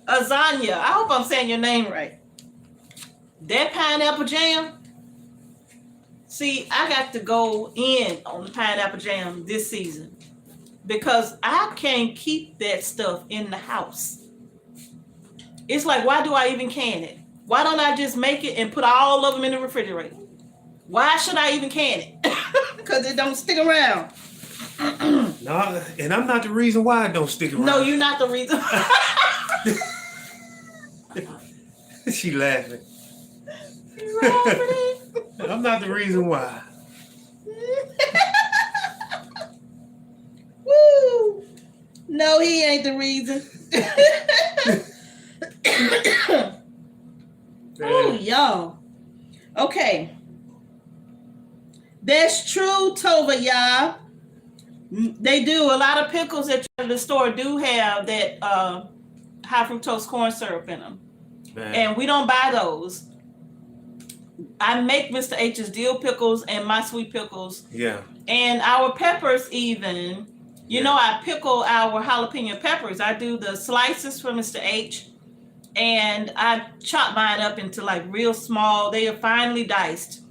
Azania, I hope I'm saying your name right. That pineapple jam, See, I got to go in on the pineapple jam this season because I can't keep that stuff in the house. It's like, why do I even can it? Why don't I just make it and put all of them in the refrigerator? Why should I even can it? Because it don't stick around. No, and I'm not the reason why it don't stick around. No, you're not the reason. She laughing. You laughing? I'm not the reason why. Woo! No, he ain't the reason. Oh, y'all. Okay. That's true, Tova, y'all. They do. A lot of pickles at the store do have that high fructose corn syrup in them. Man. And we don't buy those. I make Mr. H's dill pickles and my sweet pickles. Yeah. And our peppers even. You know, I pickle our jalapeno peppers. I do the slices for Mr. H. And I chop mine up into like real small. They are finely diced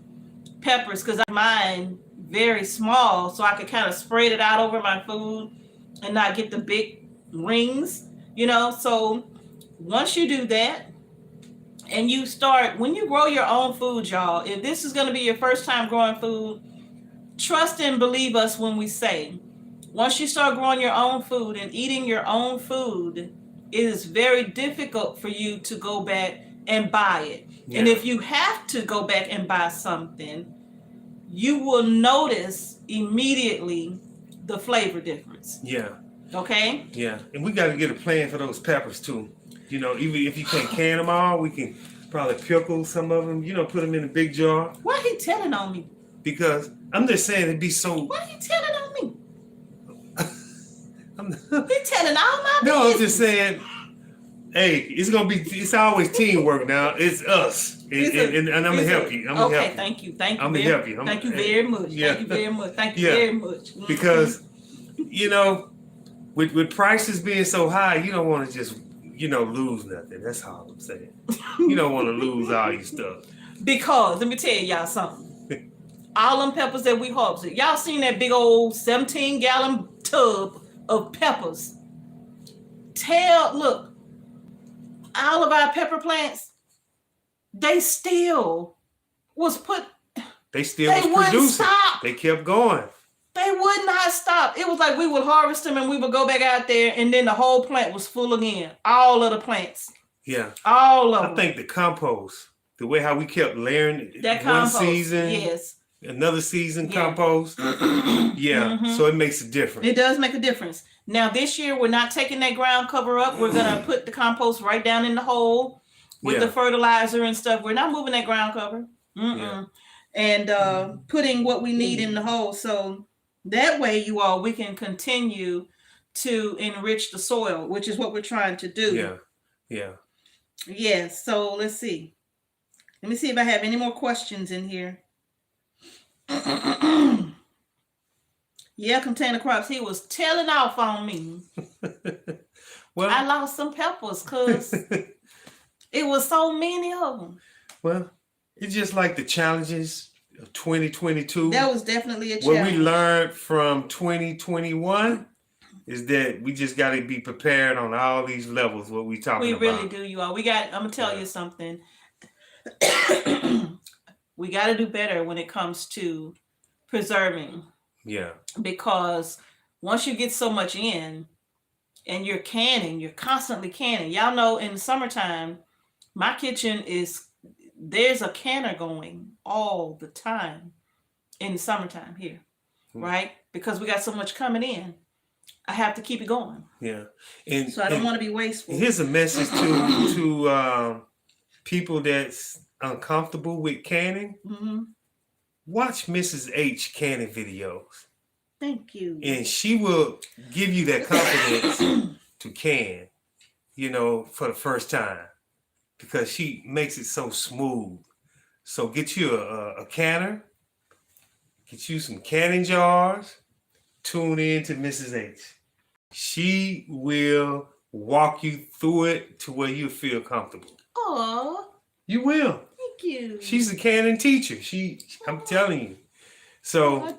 peppers because I mine very small so I could kind of spread it out over my food and not get the big rings, you know. So once you do that and you start, when you grow your own food, y'all, if this is going to be your first time growing food, trust and believe us when we say, once you start growing your own food and eating your own food, it is very difficult for you to go back and buy it. Yeah. And if you have to go back and buy something, you will notice immediately the flavor difference. Yeah. Okay? Yeah. And we got to get a plan for those peppers too. You know, even if you can't can them all, we can probably pickle some of them, you know, put them in a big jar. Why he telling on me? Because I'm just saying it'd be so... Why he telling on me? He telling all my business. No, I'm just saying, hey, it's always teamwork now. It's us. And I'm going to help you. I'm okay, thank you. Thank you. I'm going to help you. Thank you very much. Yeah. Thank you very much. Thank you very much. Because, you know, with prices being so high, you don't want to just, you know, lose nothing. That's all I'm saying. You don't want to lose all your stuff. Because, let me tell y'all something. All them peppers that we harvested. Y'all seen that big old 17-gallon tub of peppers. Look, all of our pepper plants, they still was put. They wouldn't stop. They kept going. They would not stop. It was like we would harvest them and we would go back out there and then the whole plant was full again. All of the plants. Yeah. All of them. I think the compost, the way how we kept layering that one compost, season. yes. Another season compost. Yeah. Mm-hmm. So it makes a difference. It does make a difference. Now this year we're not taking that ground cover up. We're gonna put the compost right down in the hole with the fertilizer and stuff. We're not moving that ground cover. Yeah. And putting what we need in the hole. So that way, you all, we can continue to enrich the soil, which is what we're trying to do. Yeah. Yeah. Yeah. So let's see. Let me see if I have any more questions in here. Yeah, container crops. He was telling off on me. Well, I lost some peppers because it was so many of them. Well, it's just like the challenges of 2022. That was definitely a challenge. What we learned from 2021 is that we just got to be prepared on all these levels. What we talking about? We really do, you all. I'm gonna tell you something. We got to do better when it comes to preserving. Yeah. Because once you get so much in and you're constantly canning. Y'all know in the summertime, my kitchen there's a canner going all the time in the summertime here, right? Because we got so much coming in. I have to keep it going. Yeah. So I don't want to be wasteful. Here's a message to people that's uncomfortable with canning. Mm-hmm. Watch Mrs. H canning videos. Thank you. And she will give you that confidence to can, you know, for the first time. Because she makes it so smooth. So get you a canner. Get you some canning jars. Tune in to Mrs. H. She will walk you through it to where you feel comfortable. Oh. You will. Thank you. She's a canning teacher. I'm telling you. So,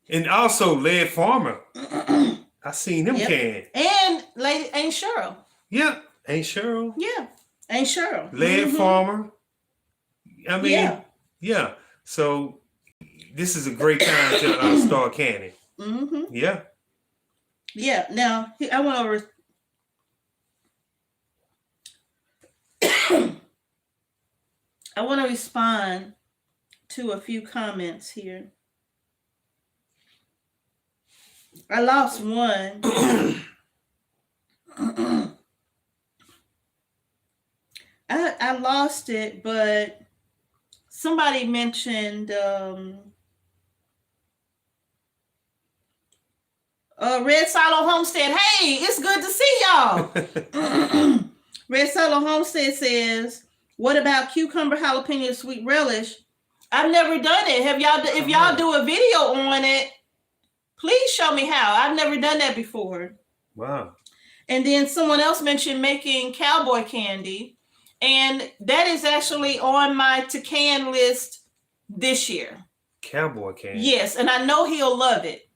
and also Lead Farmer. I seen him can. And Lady Aunt Cheryl. Yeah, Aunt Cheryl. Yeah, Aunt Cheryl. Lead Farmer. I mean, yeah. So this is a great time to start canning. Yeah. Yeah. Now I went over. I want to respond to a few comments here. I lost one. I lost it, but somebody mentioned Red Silo Homestead. Hey, it's good to see y'all. Red Silo Homestead says, what about cucumber jalapeno sweet relish? I've never done it. Have y'all? If y'all do a video on it, please show me how. I've never done that before. Wow. And then someone else mentioned making cowboy candy. And that is actually on my to can list this year. Cowboy candy. Yes, and I know he'll love it.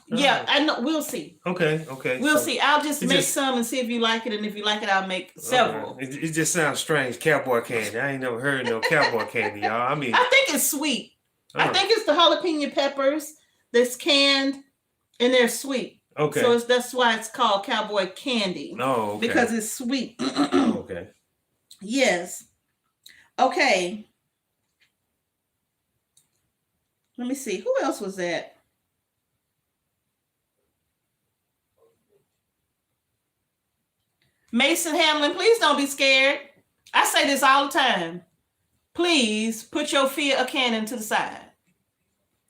Yeah, I know. We'll see. Okay. We'll see. I'll just make some and see if you like it. And if you like it, I'll make several. Okay. It just sounds strange. Cowboy candy. I ain't never heard no cowboy candy, y'all. I mean, I think it's sweet. I think it's the jalapeno peppers that's canned and they're sweet. Okay. So that's why it's called cowboy candy. Oh, okay. Because it's sweet. Okay. Yes. Okay. Let me see. Who else was that? Mason Hamlin, please don't be scared. I say this all the time. Please put your fear of canning to the side.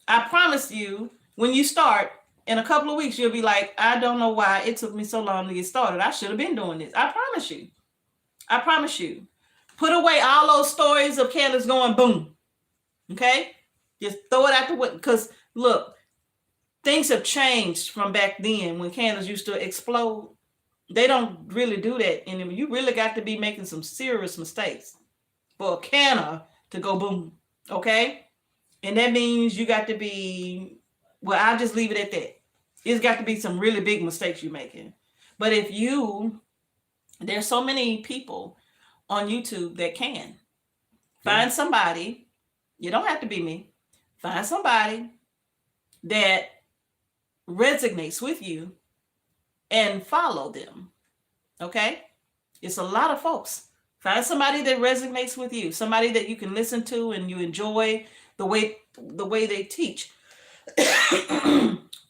I promise you, when you start, in a couple of weeks, you'll be like, I don't know why it took me so long to get started. I should have been doing this. I promise you. I promise you. Put away all those stories of candles going boom. Okay? Just throw it out the window. Because, look, things have changed from back then when candles used to explode. They don't really do that anymore. You really got to be making some serious mistakes for a canner to go boom. Okay? And that means you got to be, well, I'll just leave it at that. It's got to be some really big mistakes you're making. But if there's so many people on YouTube that can. Find somebody, you don't have to be me, find somebody that resonates with you and follow them. Okay? It's a lot of folks. Find somebody that resonates with you, somebody that you can listen to and you enjoy the way they teach.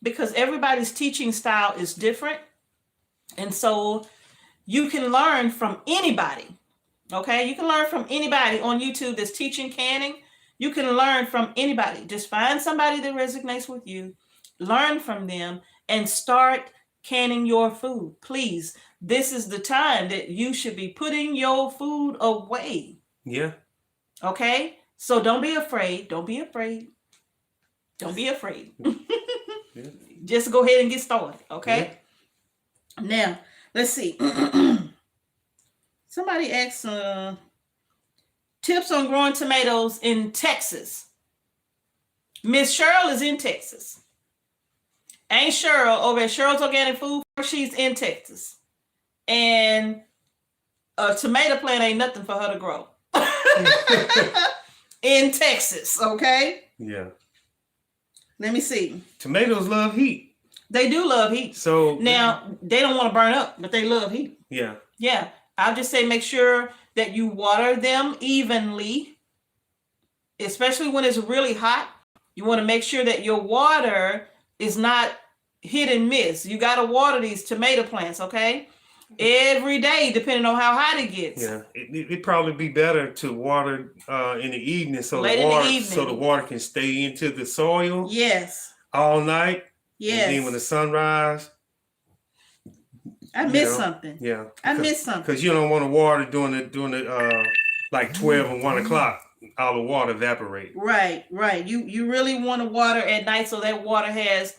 Because everybody's teaching style is different. And so you can learn from anybody. Okay? You can learn from anybody on YouTube that's teaching canning. You can learn from anybody. Just find somebody that resonates with you, learn from them, and start canning your food. Please, this is the time that you should be putting your food away. Yeah. Okay? So don't be afraid. Don't be afraid. Don't be afraid. Yeah. Just go ahead and get started. Okay? Yeah. Now, let's see. Somebody asked tips on growing tomatoes in Texas. Miss Cheryl is in Texas. Aunt Cheryl over at Cheryl's Organic Food, she's in Texas. And a tomato plant ain't nothing for her to grow. In Texas, okay? Yeah. Let me see. Tomatoes love heat. They do love heat. So now, they don't want to burn up, but they love heat. Yeah. Yeah. I'll just say make sure that you water them evenly, especially when it's really hot. You want to make sure that your water is not hit and miss. You got to water these tomato plants, okay? Every day, depending on how hot it gets. Yeah, it'd probably be better to water in the evening so the water can stay into the soil. Yes. All night. Yes. And then when the sun rises. I missed something. Yeah. I missed something. Because you don't want to water during the like 12 and 1 o'clock. All the water evaporate. Right. You really want to water at night so that water has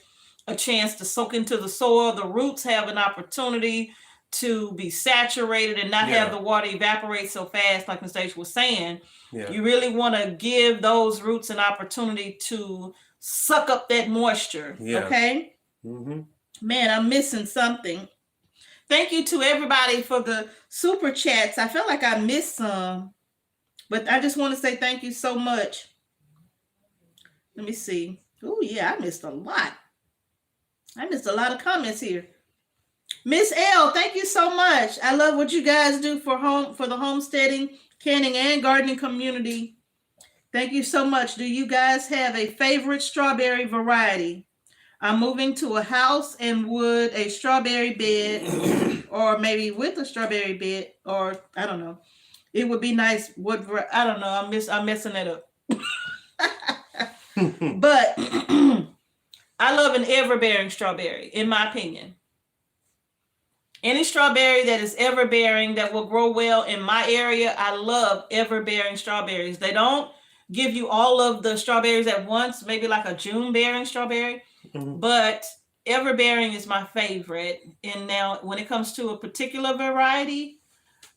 a chance to soak into the soil. The roots have an opportunity to be saturated and not have the water evaporate so fast, like Anastasia was saying. You really want to give those roots an opportunity to suck up that moisture. Okay. Man, I'm missing something. Thank you to everybody for the super chats. I feel like I missed some, but I just want to say thank you so much. Let me see. Oh yeah, I missed a lot. I missed a lot of comments here. Miss L, thank you so much. I love what you guys do for the homesteading, canning, and gardening community. Thank you so much. Do you guys have a favorite strawberry variety? I'm moving to a house and would a strawberry bed, or maybe with a strawberry bed, or I don't know. It would be nice. I don't know. I'm messing it up. But I love an ever-bearing strawberry, in my opinion. Any strawberry that is ever-bearing that will grow well in my area, I love ever-bearing strawberries. They don't give you all of the strawberries at once, maybe like a June-bearing strawberry, but ever-bearing is my favorite. And now when it comes to a particular variety,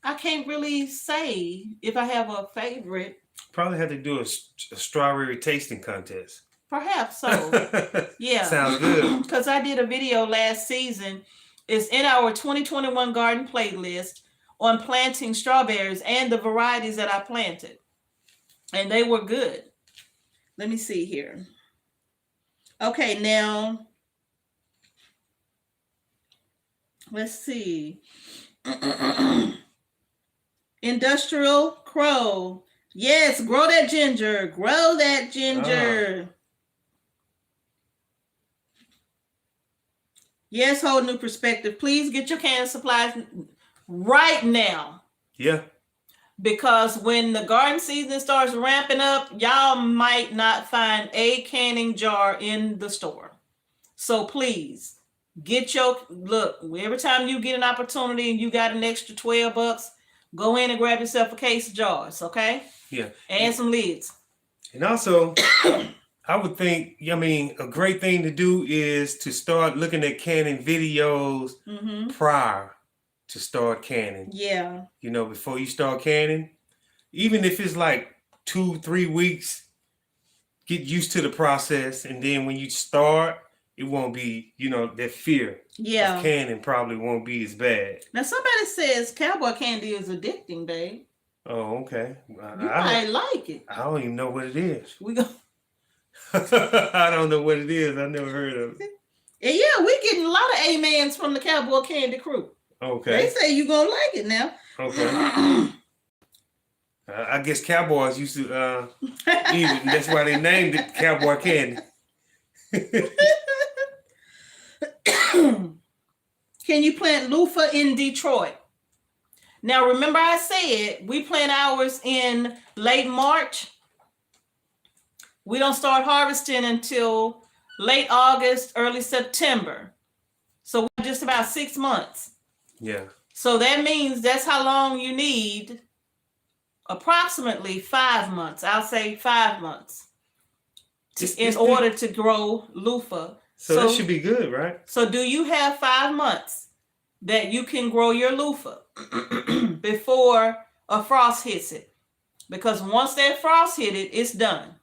I can't really say if I have a favorite. Probably had to do a strawberry tasting contest. Perhaps so. Yeah. Sounds good. Because I did a video last season. It's in our 2021 garden playlist on planting strawberries and the varieties that I planted. And they were good. Let me see here. Okay, now let's see. Industrial Crow. Yes, grow that ginger. Grow that ginger. Yes, whole new perspective. Please get your canning supplies right now. Yeah. Because when the garden season starts ramping up, y'all might not find a canning jar in the store. So please get look, every time you get an opportunity and you got an extra $12, go in and grab yourself a case of jars, okay? Yeah. And some lids. And also, I would think, a great thing to do is to start looking at canning videos prior to start canning. Yeah. Before you start canning, even if it's like 2-3 weeks, get used to the process. And then when you start, it won't be, that fear of canning probably won't be as bad. Now, somebody says cowboy candy is addicting, babe. Oh, okay. You might like it. I don't even know what it is. We go. I don't know what it is. I never heard of it. And yeah, we're getting a lot of amens from the cowboy candy crew. Okay. They say you're going to like it now. Okay. I guess cowboys used to eat it. That's why they named it cowboy candy. Can you plant loofah in Detroit? Now, remember I said we plant ours in late March. We don't start harvesting until late August, early September. So we're just about 6 months. Yeah. So that means that's how long you need, approximately 5 months. I'll say 5 months in order to grow loofah. So that should be good, right? So do you have 5 months that you can grow your loofah before a frost hits it? Because once that frost hit it, it's done.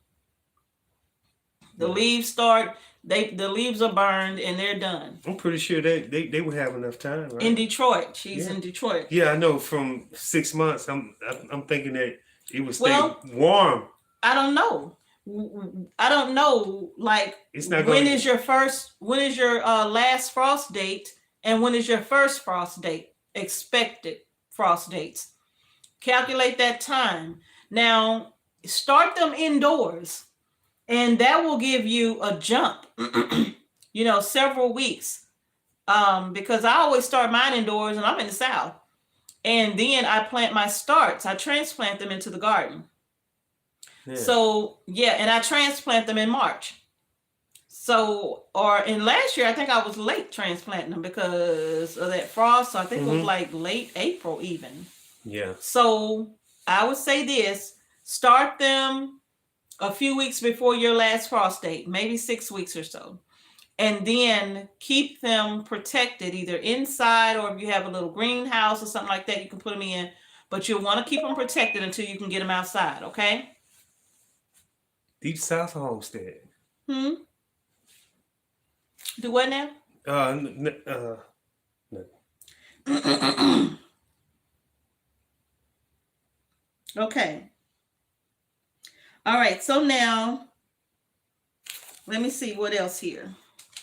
The leaves the leaves are burned and they're done. I'm pretty sure they would have enough time, right? In Detroit. She's in Detroit. Yeah, I know. From 6 months, I'm thinking that it would stay warm. I don't know. Like, when is your last frost date and when is your first frost date? Expected frost dates. Calculate that time. Now, start them indoors. And that will give you a jump, several weeks. Because I always start mine indoors and I'm in the South. And then I plant my starts. I transplant them into the garden. Yeah. So, and I transplant them in March. So, in last year, I think I was late transplanting them because of that frost. So I think it was like late April even. Yeah. So I would say this, start them a few weeks before your last frost date, maybe 6 weeks or so. and then keep them protected either inside, or if you have a little greenhouse or something like that, you can put them in, but you'll want to keep them protected until you can get them outside. Okay. Deep South or Homestead? Do what now? No. Okay. All right. So now, let me see what else here.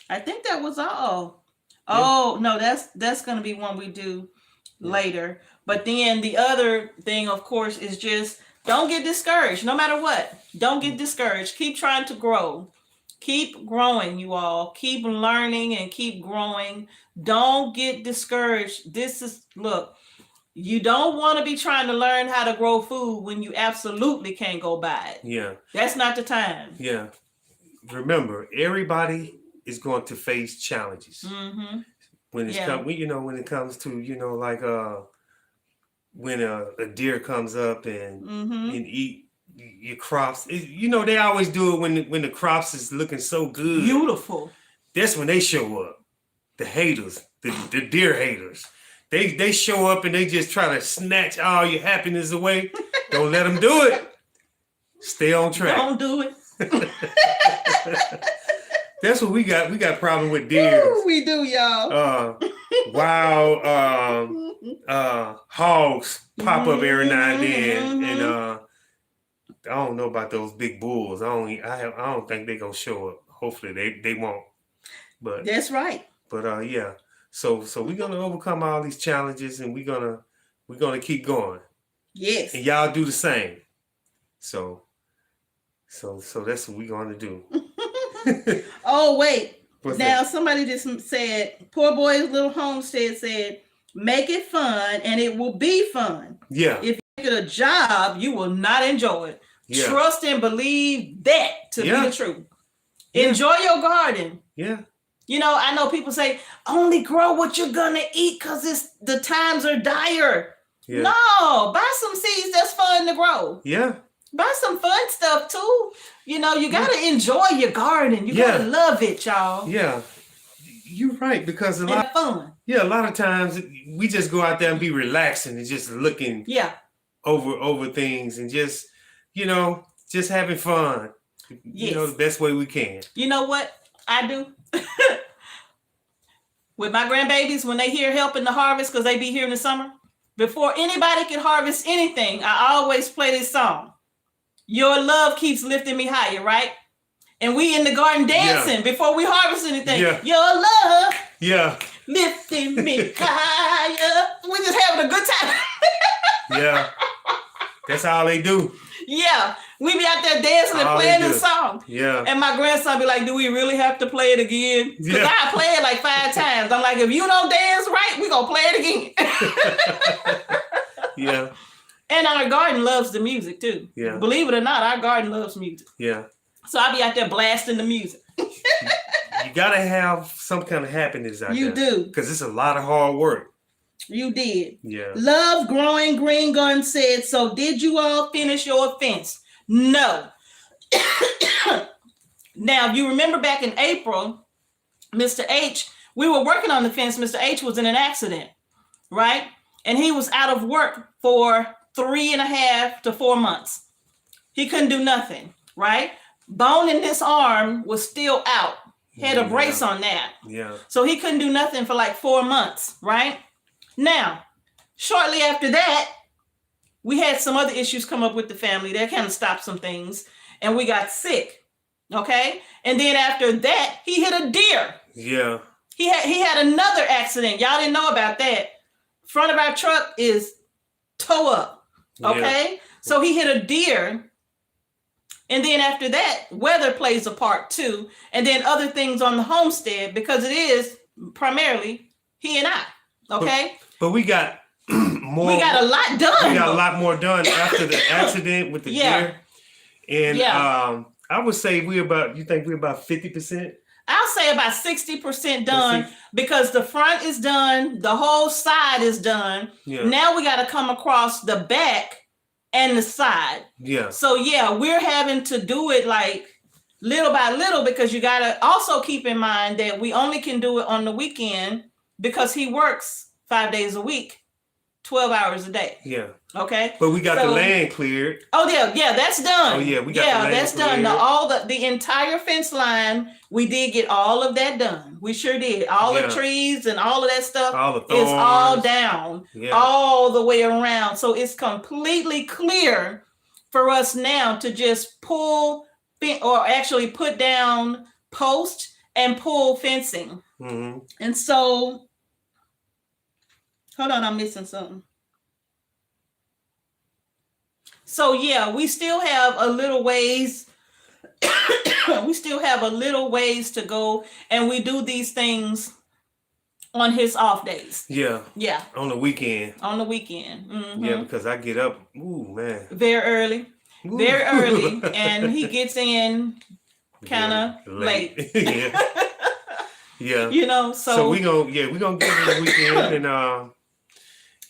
I think that was all. Yeah. Oh no, that's going to be one we do later. But then the other thing, of course, is just don't get discouraged. No matter what, don't get discouraged. Keep trying to grow. Keep growing, you all. Keep learning and keep growing. Don't get discouraged. Look, you don't want to be trying to learn how to grow food when you absolutely can't go buy it. Yeah. That's not the time. Yeah. Remember, everybody is going to face challenges. When it's when it comes to, like when a deer comes up and eat your crops, they always do it when the crops is looking so good, beautiful. That's when they show up. The haters, the deer haters, they show up and they just try to snatch all your happiness away. Don't let them do it. Stay on track. Don't do it. That's what we got. We got problem with deer. We do, y'all. Wild hogs pop up every now and then, and I don't know about those big bulls. I don't think they're gonna show up. Hopefully they won't. But that's right. But yeah. So we're gonna overcome all these challenges, and we're gonna keep going. Yes. And y'all do the same. So that's what we're gonna do. Oh wait. What's now that? Somebody just said, Poor Boy's Little Homestead said, make it fun and it will be fun. Yeah. If you make it a job, you will not enjoy it. Yeah. Trust and believe that to be the truth. Yeah. Enjoy your garden. Yeah. I know people say, only grow what you're gonna eat because the times are dire. Yeah. No, buy some seeds that's fun to grow. Yeah. Buy some fun stuff too. You gotta enjoy your garden. You gotta love it, y'all. Yeah. You're right, because a lot of times we just go out there and be relaxing and just looking over things and just just having fun. Yes. The best way we can. You know what I do? With my grandbabies, when they hear helping the harvest, because they be here in the summer, before anybody can harvest anything, I always play this song. Your love keeps lifting me higher, right? And we in the garden dancing before we harvest anything. Yeah. Your love lifting me higher. We just having a good time. Yeah. That's all they do. Yeah. We be out there dancing and playing this song. Yeah. And my grandson be like, do we really have to play it again? Because I play it like 5 times. I'm like, if you don't dance right, we gonna play it again. Yeah. And our garden loves the music too. Yeah. Believe it or not, our garden loves music. Yeah. So I'll be out there blasting the music. You gotta have some kind of happiness out there. You do. Because it's a lot of hard work. You did. Yeah. Love Growing Green Gun said, so did you all finish your fence? No. Now, if you remember back in April, Mr. H, we were working on the fence. Mr. H was in an accident, right? And he was out of work for 3.5 to 4 months. He couldn't do nothing, right? Bone in his arm was still out. Had a brace on that. Yeah. So he couldn't do nothing for like 4 months, right? Now, shortly after that, we had some other issues come up with the family that kind of stopped some things, and we got sick. Okay. And then after that, he hit a deer. Yeah. He had another accident. Y'all didn't know about that. Front of our truck is toe up. Okay. Yeah. So he hit a deer. And then after that, weather plays a part too. And then other things on the homestead, because it is primarily he and I. Okay. But we got more. We got a lot done. We got a lot more done after the accident with the deer. And I would say you think we're about 50%? I'll say about 60% done, because the front is done. The whole side is done. Yeah. Now we got to come across the back and the side. Yeah. So we're having to do it like little by little, because you got to also keep in mind that we only can do it on the weekend because he works 5 days a week, 12 hours a day. Yeah. Okay. But we got the land cleared. Oh yeah, that's done. Oh yeah, we got the land that's cleared. done. The entire fence line, we did get all of that done. We sure did. All the trees and all of that stuff is all down, all the way around. So it's completely clear for us now to just pull or actually put down post and pull fencing. Mm-hmm. And so, hold on, I'm missing something. So yeah, we still have a little ways. We still have a little ways to go, and we do these things on his off days. Yeah. Yeah. On the weekend. On the weekend. Mm-hmm. Yeah, because I get up, very early. Ooh. Very early, and he gets in kind of late. Yeah. Yeah. You know, so we gonna get in the weekend, and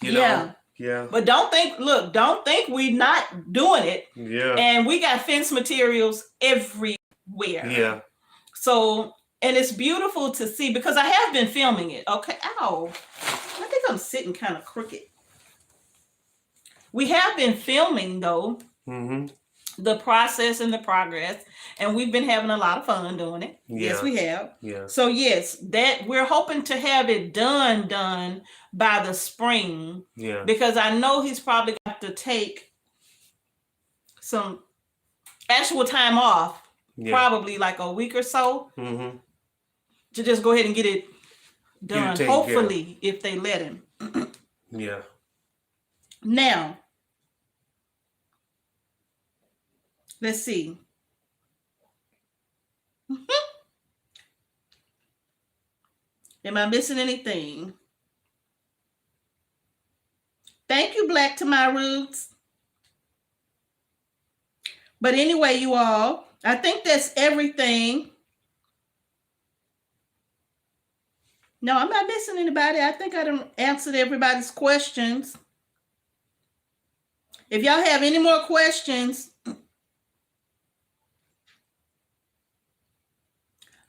you know. Yeah. But don't think we not doing it. Yeah. And we got fence materials everywhere. Yeah. So, and it's beautiful to see because I have been filming it. Okay. Ow. I think I'm sitting kind of crooked. We have been filming though. Mm-hmm. The process and the progress, and we've been having a lot of fun doing it. Yeah. Yes, we have. Yeah. So yes, that we're hoping to have it done by the spring. Yeah. Because I know he's probably got to take some actual time off, probably like a week or so, to just go ahead and get it done. Hopefully, if they let him. Yeah. Now. Let's see. Am I missing anything? Thank you, Black to My Roots. But anyway, you all, I think that's everything. No, I'm not missing anybody. I think I done answered everybody's questions. If y'all have any more questions,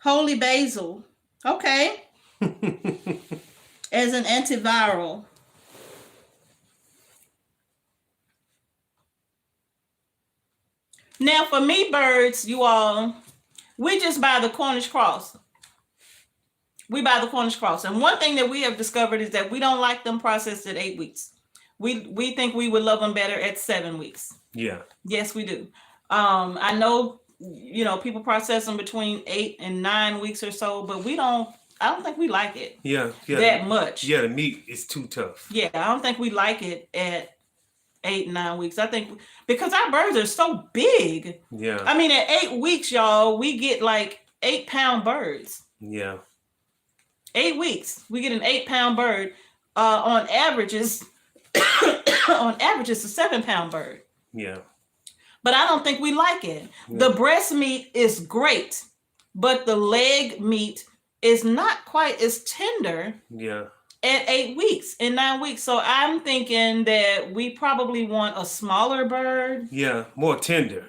holy basil, okay, as an antiviral. Now for meat birds, you all, we just buy the Cornish cross. We buy the Cornish cross. And one thing that we have discovered is that we don't like them processed at 8 weeks. We think we would love them better at 7 weeks. Yeah. Yes, we do. I know, you know, people process them between 8 and 9 weeks or so, but I don't think we like it. Yeah. That much. Yeah, the meat is too tough. Yeah, I don't think we like it at 8 and 9 weeks. I think because our birds are so big. Yeah. I mean, at 8 weeks, y'all, we get like 8-pound birds. Yeah. 8 weeks, we get an 8-pound bird. On average, it's a 7-pound bird. Yeah. But I don't think we like it. Yeah. The breast meat is great, but the leg meat is not quite as tender. Yeah. At 8 weeks and 9 weeks. So I'm thinking that we probably want a smaller bird. Yeah, more tender.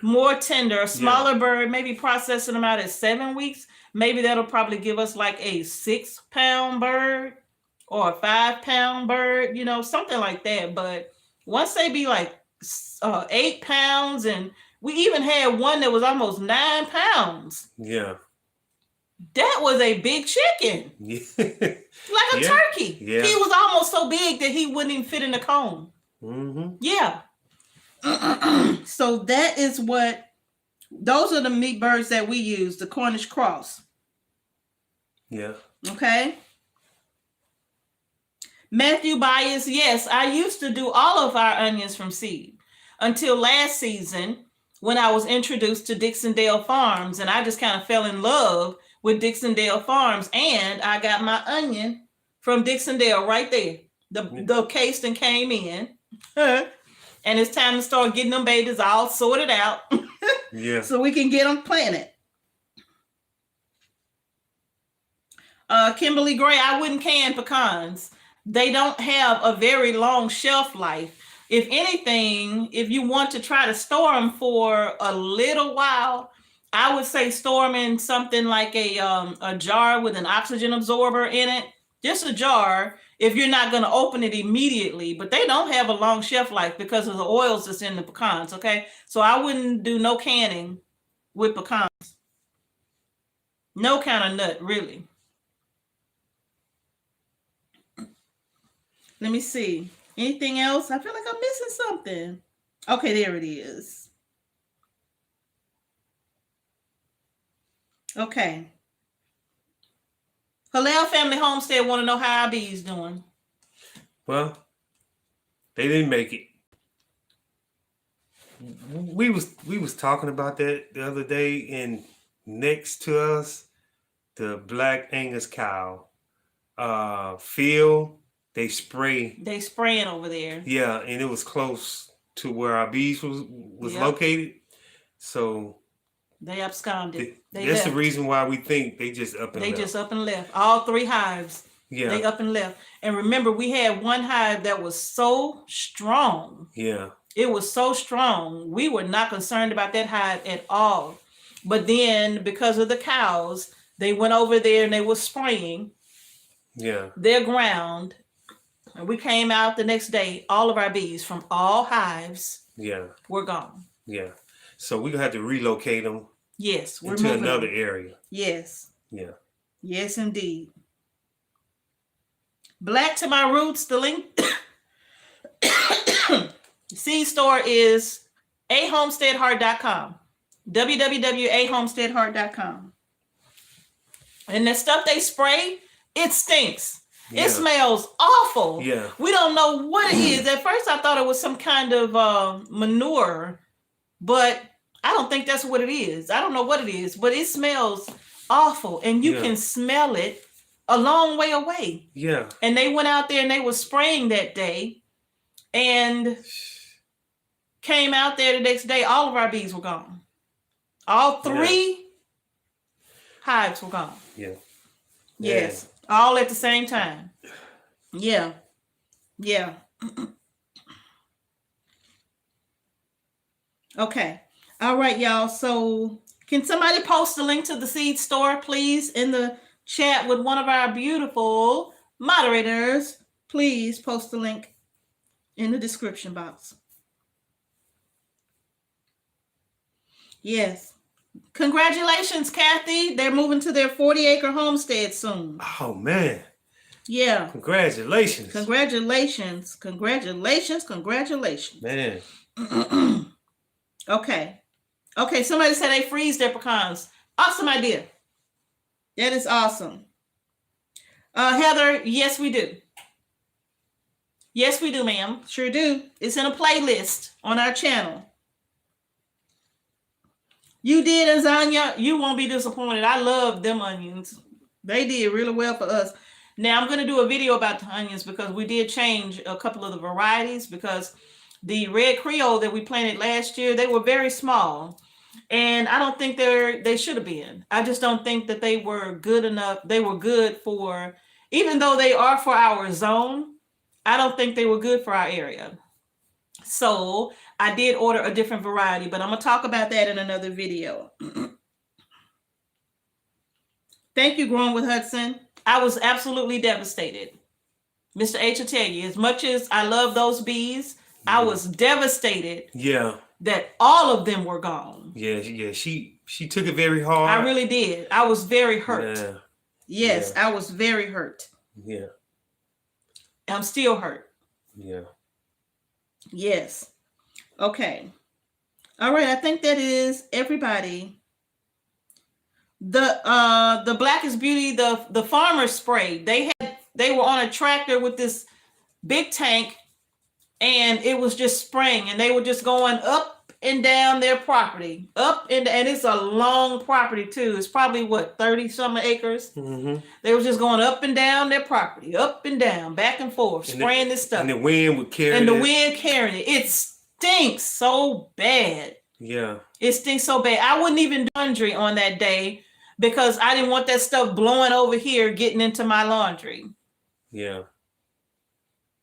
A smaller bird, maybe processing them out at 7 weeks. Maybe that'll probably give us like a 6-pound bird or a 5-pound bird, you know, something like that. But once they be like 8 pounds, and we even had one that was almost 9 pounds. Yeah. That was a big chicken. Yeah. Like a turkey. Yeah. He was almost so big that he wouldn't even fit in the cone. Mm-hmm. Yeah. So that is those are the meat birds that we use, the Cornish cross. Yeah. Okay. Matthew Bias, yes, I used to do all of our onions from seed until last season when I was introduced to Dixondale Farms, and I just kind of fell in love with Dixondale Farms, and I got my onion from Dixondale right there. The casing came in, and it's time to start getting them babies all sorted out. Yeah. So we can get them planted. Kimberly Gray, I wouldn't can pecans. They don't have a very long shelf life. If anything, if you want to try to store them for a little while, I would say store them in something like a jar with an oxygen absorber in it. Just a jar if you're not going to open it immediately. But they don't have a long shelf life because of the oils that's in the pecans, okay? So I wouldn't do no canning with pecans. No kind of nut, really. Let me see. Anything else? I feel like I'm missing something. Okay, there it is. Okay. Hillel Family Homestead want to know how our bees doing. Well, they didn't make it. We was talking about that the other day, and next to us, the Black Angus cow, Phil, they spraying over there. Yeah, and it was close to where our bees was located. So they absconded. That's left. The reason why we think they just up and left. They just up and left. All 3 hives. Yeah. They up and left. And remember, we had one hive that was so strong. Yeah. It was so strong. We were not concerned about that hive at all. But then because of the cows, they went over there and they were spraying their ground. And we came out the next day, all of our bees from all hives were gone. Yeah. So we're going to have to relocate them. Yes. We're into another area. Yes. Yeah. Yes, indeed. Black to my roots, the link. Seed store is HOMESTEADHEART.com. www.HOMESTEADHEART.com. And the stuff they spray, it stinks. Yeah. It smells awful. Yeah. We don't know what it is. At first I thought it was some kind of manure, but I don't think that's what it is. I don't know what it is, but it smells awful. And you can smell it a long way away. Yeah. And they went out there and they were spraying that day and came out there the next day. All of our bees were gone. All 3 hives were gone. Yeah. Yes. All at the same time. Yeah. Yeah. Okay. All right, y'all. So can somebody post a link to the seed store, please, in the chat with one of our beautiful moderators? Please post the link in the description box. Yes. Congratulations, Kathy. They're moving to their 40-acre homestead soon. Oh, man. Yeah. Congratulations. Congratulations. Congratulations. Congratulations. Man. Okay. Okay, somebody said they freeze their pecans. Awesome idea. That is awesome. Heather, yes, we do. Yes, we do, ma'am. Sure do. It's in a playlist on our channel. You did, Azania. You won't be disappointed. I love them onions. They did really well for us. Now, I'm going to do a video about the onions because we did change a couple of the varieties because the red Creole that we planted last year, they were very small. And I don't think they should have been. I just don't think that they were good enough. They were good for, even though they are for our zone, I don't think they were good for our area. So I did order a different variety, but I'm going to talk about that in another video. Thank you, Growing with Hudson. I was absolutely devastated. Mr. H will tell you, as much as I love those bees, I was devastated. Yeah. That all of them were gone. Yeah. She took it very hard. I really did. I was very hurt. Yeah. Yes, I was very hurt. Yeah. I'm still hurt. Yeah. Yes. Okay. All right. I think that is everybody. The Blackest Beauty, the farmer spray. They were on a tractor with this big tank, and it was just spraying, and they were just going up and down their property, and it's a long property too. It's probably what, 30-some acres. Mm-hmm. They were just going up and down their property, up and down, back and forth, spraying this stuff. And the wind would carry it. And the wind carrying it. It stinks so bad. Yeah. It stinks so bad. I wouldn't even do laundry on that day because I didn't want that stuff blowing over here, getting into my laundry. Yeah.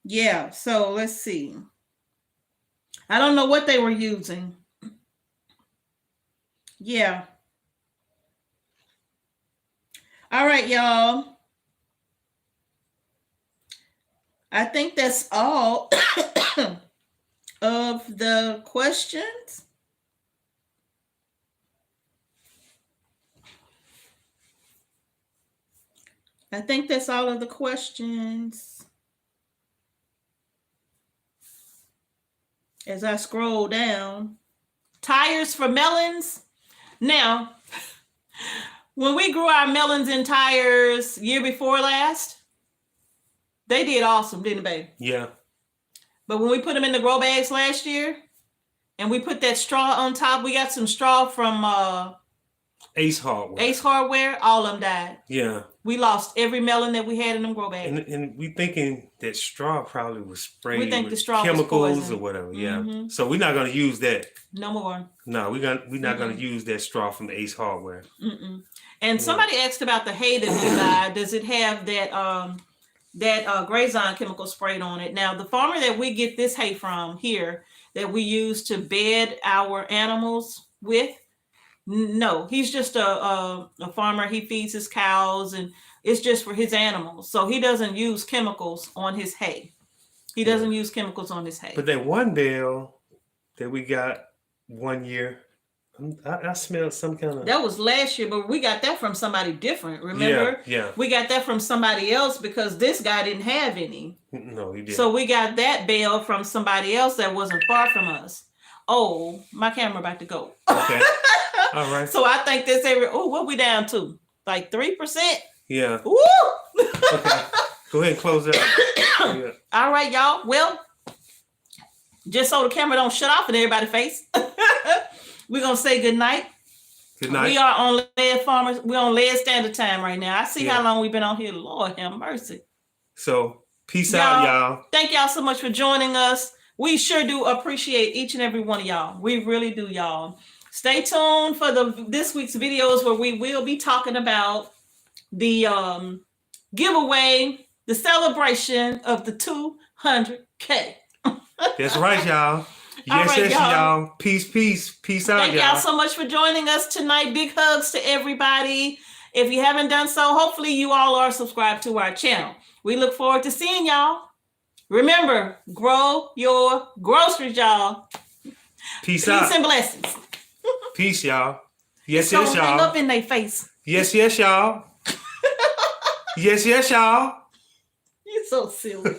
Yeah. So let's see. I don't know what they were using. Yeah. All right, y'all. I think that's all of the questions. I think that's all of the questions. As I scroll down, tires for melons. Now, when we grew our melons in tires year before last, they did awesome, didn't they? Yeah. But when we put them in the grow bags last year, and we put that straw on top, we got some straw from Ace Hardware. Ace Hardware. All of them died. Yeah. We lost every melon that we had in them grow bags. And we thinking that straw probably was sprayed with the straw chemicals or whatever. Yeah. Mm-hmm. So we're not going to use that. No more. No, we're not going to use that straw from Ace Hardware. And somebody asked about the hay that we buy. Does it have that Grazon chemical sprayed on it? Now, the farmer that we get this hay from here that we use to bed our animals with, no, he's just a farmer. He feeds his cows and it's just for his animals. So he doesn't use chemicals on his hay. He doesn't use chemicals on his hay. But that one bale that we got one year, I smelled some kind of... That was last year, but we got that from somebody different, remember? Yeah. We got that from somebody else because this guy didn't have any. No, he didn't. So we got that bale from somebody else that wasn't far from us. Oh, my camera about to go. Okay. All right. So I think this area, what we down to? Like 3%? Yeah. Woo! Okay. Go ahead and close it out. Yeah. All right, y'all. Well, just so the camera don't shut off in everybody's face, we're going to say good night. Good night. We are on Lead Farmers. We're on Lead Standard Time right now. I see how long we've been on here. Lord have mercy. So, peace out, y'all. Thank y'all so much for joining us. We sure do appreciate each and every one of y'all. We really do, y'all. Stay tuned for this week's videos where we will be talking about the giveaway, the celebration of the 200K. That's right, y'all. Yes, y'all. Peace out, Thank y'all so much for joining us tonight. Big hugs to everybody. If you haven't done so, hopefully you all are subscribed to our channel. We look forward to seeing y'all. Remember, grow your groceries, y'all. Peace out. Peace and blessings. Peace, y'all. Yes, y'all. Hang up in their face. Yes, y'all. Yes, y'all. You're so silly.